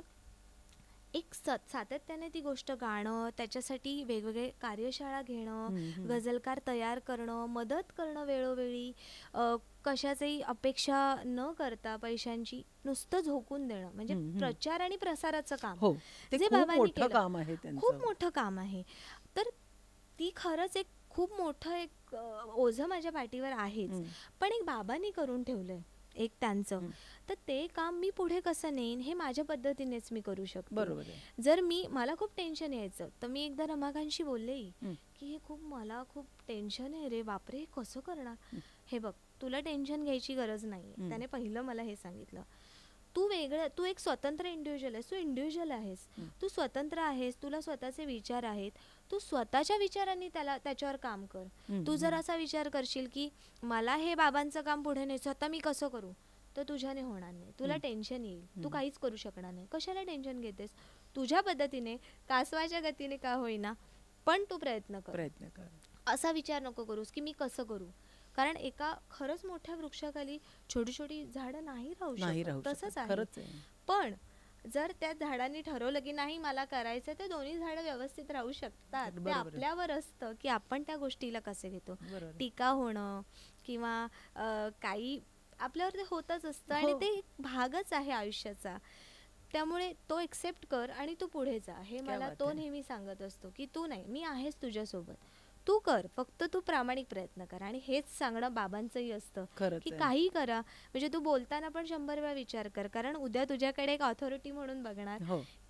एक सातत्याने ती गोष्ट गाणं, त्याच्यासाठी वेगवेगळे कार्यशाळा घेणं, गझलकार तयार करणं, मदत करणं वेळोवेळी, कशाचंही अपेक्षा न करता पैशांची, नुसतं झोकून देणं, म्हणजे प्रचार आणि प्रसाराचं काम जे बाबांनी केलं, खूप मोठं काम आहे. तर ती खरंच एक खूप मोठं एक ओझं माझ्या पाठीवर आहेच, पण एक बाबांनी करून ठेवलंय एक त्यांचं. तर ते काम मी पुढे कसं नेईन हे माझ्या पद्धतीनेच मी करू शकतो. बरोबर. जर मला खूप टेन्शन यायचं तर मी एकदा रमाकांतशी बोलले की हे मला खूप टेन्शन आहे रे, बापरे, हे कसं करणार. हे बघ, तुला टेन्शन घ्यायची गरज नाही. त्याने पहिलं मला हे सांगितलं, तू वेगळं, तू एक स्वतंत्र इंडिव्हिज्युअल आहेस, तू इंडिव्हिज्युअल आहेस, तू स्वतंत्र आहेस, तुला स्वतःचे विचार आहेत, तू स्वतःच्या विचारांनी त्याच्यावर काम कर. तू जर असा विचार करशील की मला हे बाबांचं काम पुढे न्यायचं, आता मी कसं करू, तर तुझ्याने होणार नाही. तुला टेन्शन येईल, तू काहीच करू शकणार नाही. कशाला टेन्शन घेतेस, तुझ्या पद्धतीने, कासवाच्या गतीने का होईना, पण तू प्रयत्न कर. असा विचार नको करूस की मी कसं करू, कारण एका खरंच मोठ्या वृक्षाखाली छोटी छोटी झाडं नाही राहू शकत, तसंच आहे. पण जर त्या झाडांनी ठरवलं की नाही मला करायचं, तर दोन्ही झाडं व्यवस्थित राहू शकतात. ते आपल्यावर असतं की आपण त्या गोष्टीला कसे घेतो. टीका होणं किंवा काही आपल्यावर ते होतच असतं आणि ते भागच आहे आयुष्याचा. त्यामुळे तो एक्सेप्ट कर आणि तू पुढे जा. हे मला तो नेहमी सांगत असतो की तू नाही, मी आहेच तुझ्यासोबत, तू कर, फक्त तू प्रामाणिक प्रयत्न कर. आणि हेच सांगणं बाबांचंही असतं की काही करा, म्हणजे तू बोलताना पण 100 वेळा विचार कर, कारण उद्या तुझ्याकडे एक ऑथॉरिटी म्हणून बघणार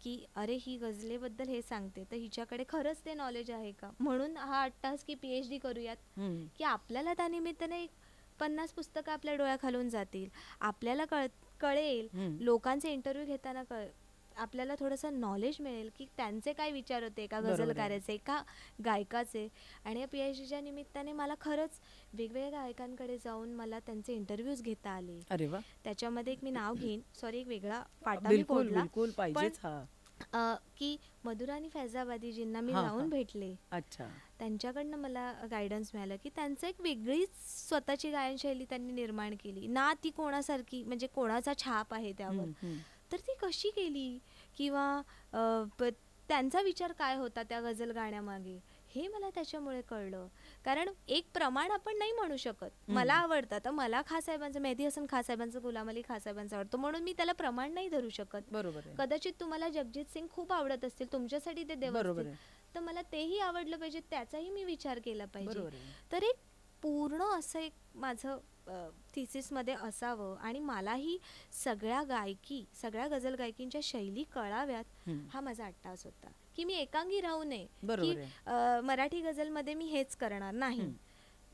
की अरे ही गझलेबद्दल हे सांगते, तर हिच्याकडे खरंच ते नॉलेज आहे का. म्हणून हा अट्टास की PhD करूयात की आपल्याला त्या निमित्ताने 50 पुस्तकं आपल्या डोळ्याखालून जातील, आपल्याला कळेल, लोकांचे इंटरव्ह्यू घेताना आपल्याला थोडंसं नॉलेज मिळेल की त्यांचे काय विचार होते एका गझलकाराचे, एका गायकाचे. आणि या PhDच्या निमित्ताने मला खरंच वेगवेगळ्या गायकांकडे जाऊन मला त्यांचे इंटरव्ह्यूज घेता आले. अरे वा. त्याच्यामध्ये एक मी नाव घेईन, सॉरी, एक वेगळा पाटा मी फोडला, की मधुरानी फैजाबादीजींना मी जाऊन भेटले. अच्छा. त्यांच्याकडनं मला गायडन्स मिळालं की त्यांचं एक वेगळीच स्वतःची गायनशैली त्यांनी निर्माण केली ना, ती कोणासारखी, म्हणजे कोणाचा छाप आहे त्यावर, तर ती कशी केली किंवा त्यांचा विचार काय होता त्या गझल गाण्यामागे, हे मला त्याच्यामुळे कळलं. कारण एक प्रमाण आपण नाही म्हणू शकत. मला आवडतं, तर मला खासाहेबांचं, मेहदी हसन खासाहेबांचं, गुलाम अली खासाहेबांचं आवडतं, म्हणून मी त्याला प्रमाण नाही धरू शकत. बरोबर. कदाचित तुम्हाला जगजीत सिंग खूप आवडत असतील, तुमच्यासाठी ते देव असतील, तर मला तेही आवडलं पाहिजे, त्याचाही मी विचार केला पाहिजे. तर एक पूर्ण असं एक माझं थिसिसमध्ये असावं आणि मलाही सगळ्या गझल गायकींच्या शैली कळाव्यात, हा माझा अट्टास होता की मी एकांगी राहू नये की मराठी गझलमध्ये मी हेच करणार नाही.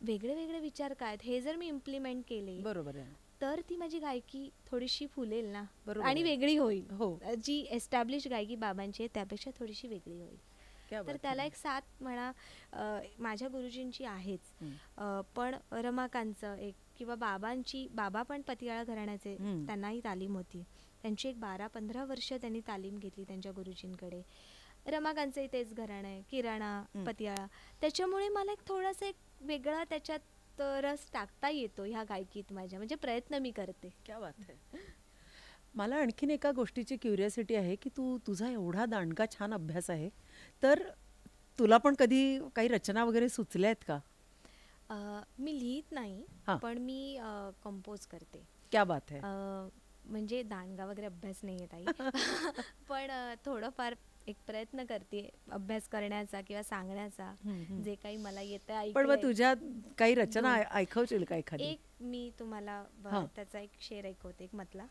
वेगळे वेगळे विचार काय हे जर मी इम्प्लिमेंट केले, तर ती माझी गायकी थोडीशी फुलेल ना आणि वेगळी होईल. जी एस्टॅब्लिश गायकी बाबांची आहे त्यापेक्षा थोडीशी वेगळी होईल. तर त्याला एक साथ म्हणा माझ्या गुरुजींची आहेच. पण रमाकांतचं एक किंवा बाबा पण पतियाळा घराण्याचे, त्यांनाही तालीम होती. त्यांची एक 12-15 वर्ष त्यांनी तालीम घेतली त्यांच्या गुरुजींकडे. रमाकांतचंही तेच घराणं आहे, किराणा, पतियाळा. त्याच्यामुळे मला एक थोडासा एक वेगळा त्याच्यात रस टाकता येतो ह्या गायकीत माझ्या, म्हणजे प्रयत्न मी करते. क्या बात आहे. मला आणखीन एका गोष्टीची क्युरियोसिटी आहे की तुझा एवढा दांडगा छान अभ्यास आहे, तर तुला पण कधी काही रचना वगैरे सुचल्या आहेत का? मी लिहित नाही, पण मी कंपोज करते. क्या बात आहे. म्हणजे दांडगा वगैरे अभ्यास नाही आहे ताई, पण थोडंफार एक प्रयत्न करते अभ्यास करण्याचा किंवा सांगण्याचा, जे काही मला येतं. पण मग तुझ्या काही रचना ऐकवशील का एखादी? एक मी तुम्हाला त्याचा एक शेर ऐकवते, एक मतला.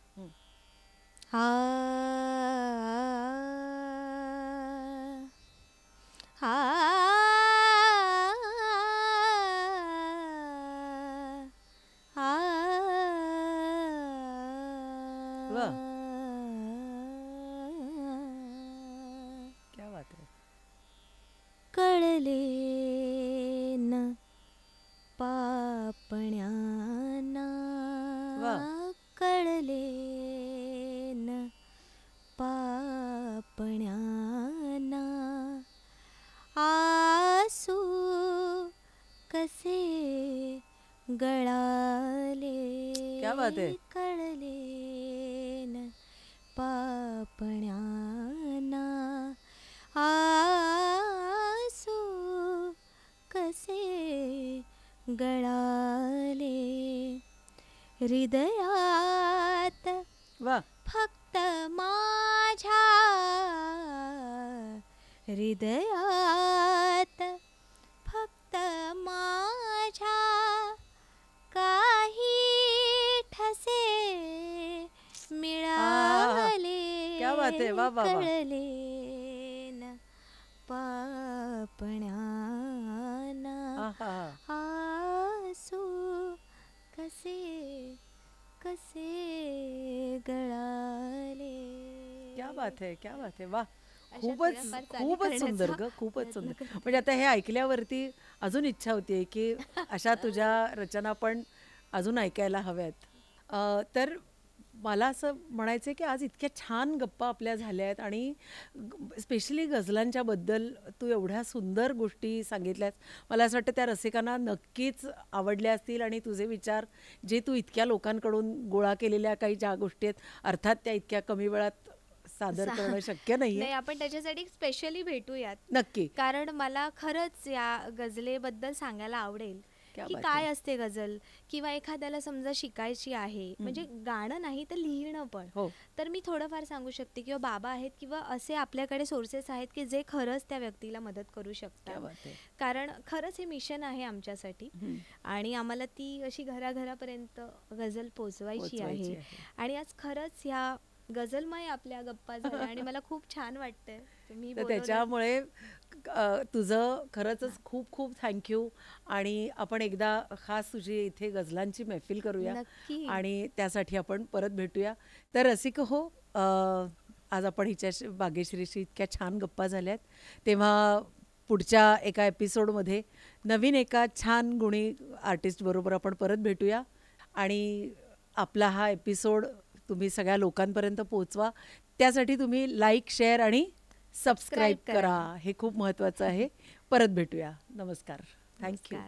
क्या बात आहे. कळले न पापण्याना, कळले न पापण्याना, आसू कसे गळाले. क्या बात आहे. कळले न पापण्याना, आसू कसे गळाले. हृदयात फक्त माझ्या, हृदयात फक्त माझ्या, काही ठसे मिळाले. क्या बात आहे. वा वा. कळले न पापण्याना, आसू कसे कसे गळाले. क्या बात आहे. क्या बात आहे. वा, खूपच सुंदर ग, खूपच सुंदर. म्हणजे आता हे ऐकल्यावरती अजून इच्छा होतीये की अशा तुझ्या रचना पण अजून ऐकायला हव्यात. तर मला असं म्हणायचं आहे की आज इतक्या छान गप्पा आपल्या झाल्या आहेत आणि स्पेशली गझलांच्या बद्दल तू एवढ्या सुंदर गोष्टी सांगितल्यास. मला असं वाटतं त्या रसिकांना नक्कीच आवडल्या असतील आणि तुझे विचार जे तू इतक्या लोकांकडून गोळा केलेल्या काही ज्या गोष्टी आहेत, अर्थात त्या इतक्या कमी वेळात सादर करणं शक्य नाहीये. आपण त्याच्यासाठी स्पेशली भेटूयात नक्की, कारण मला खरंच या गझलेबद्दल सांगायला आवडेल की काय असते गझल, किंवा एखाद्याला समजा शिकायची आहे, म्हणजे गाणं नाही तर लिहिणं पण, तर मी थोडंफार सांगू शकते. किंवा बाबा आहेत किंवा असे आपल्याकडे सोर्सेस आहेत की जे खरंच त्या व्यक्तीला मदत करू शकतात. कारण खरंच हे मिशन आहे आमच्यासाठी आणि आम्हाला ती अशी घराघरापर्यंत गझल पोचवायची आहे. आणि आज खरंच ह्या गझलमय आपल्या गप्पा झाल्या आणि मला खूप छान वाटतंय तुम्ही त्याच्यामुळे तुझं खरंच खूप खूप थँक्यू. आणि आपण एकदा खास तुझी इथे गझलांची मैफिल करूया आणि त्यासाठी आपण परत भेटूया. तर रसिक हो, आज आपण हिच्या भाग्यश्रीशी इतक्या छान गप्पा झाल्यात, तेव्हा पुढच्या एका एपिसोडमध्ये नवीन एका छान गुणी आर्टिस्ट बरोबर आपण परत भेटूया. आणि आपला हा एपिसोड तुम्ही सगळ्या लोकांपर्यंत पोहोचवा, त्यासाठी तुम्ही लाईक, शेअर आणि सबस्क्राईब करा. हे खूप महत्त्वाचं आहे. परत भेटूया. नमस्कार. थँक्यू.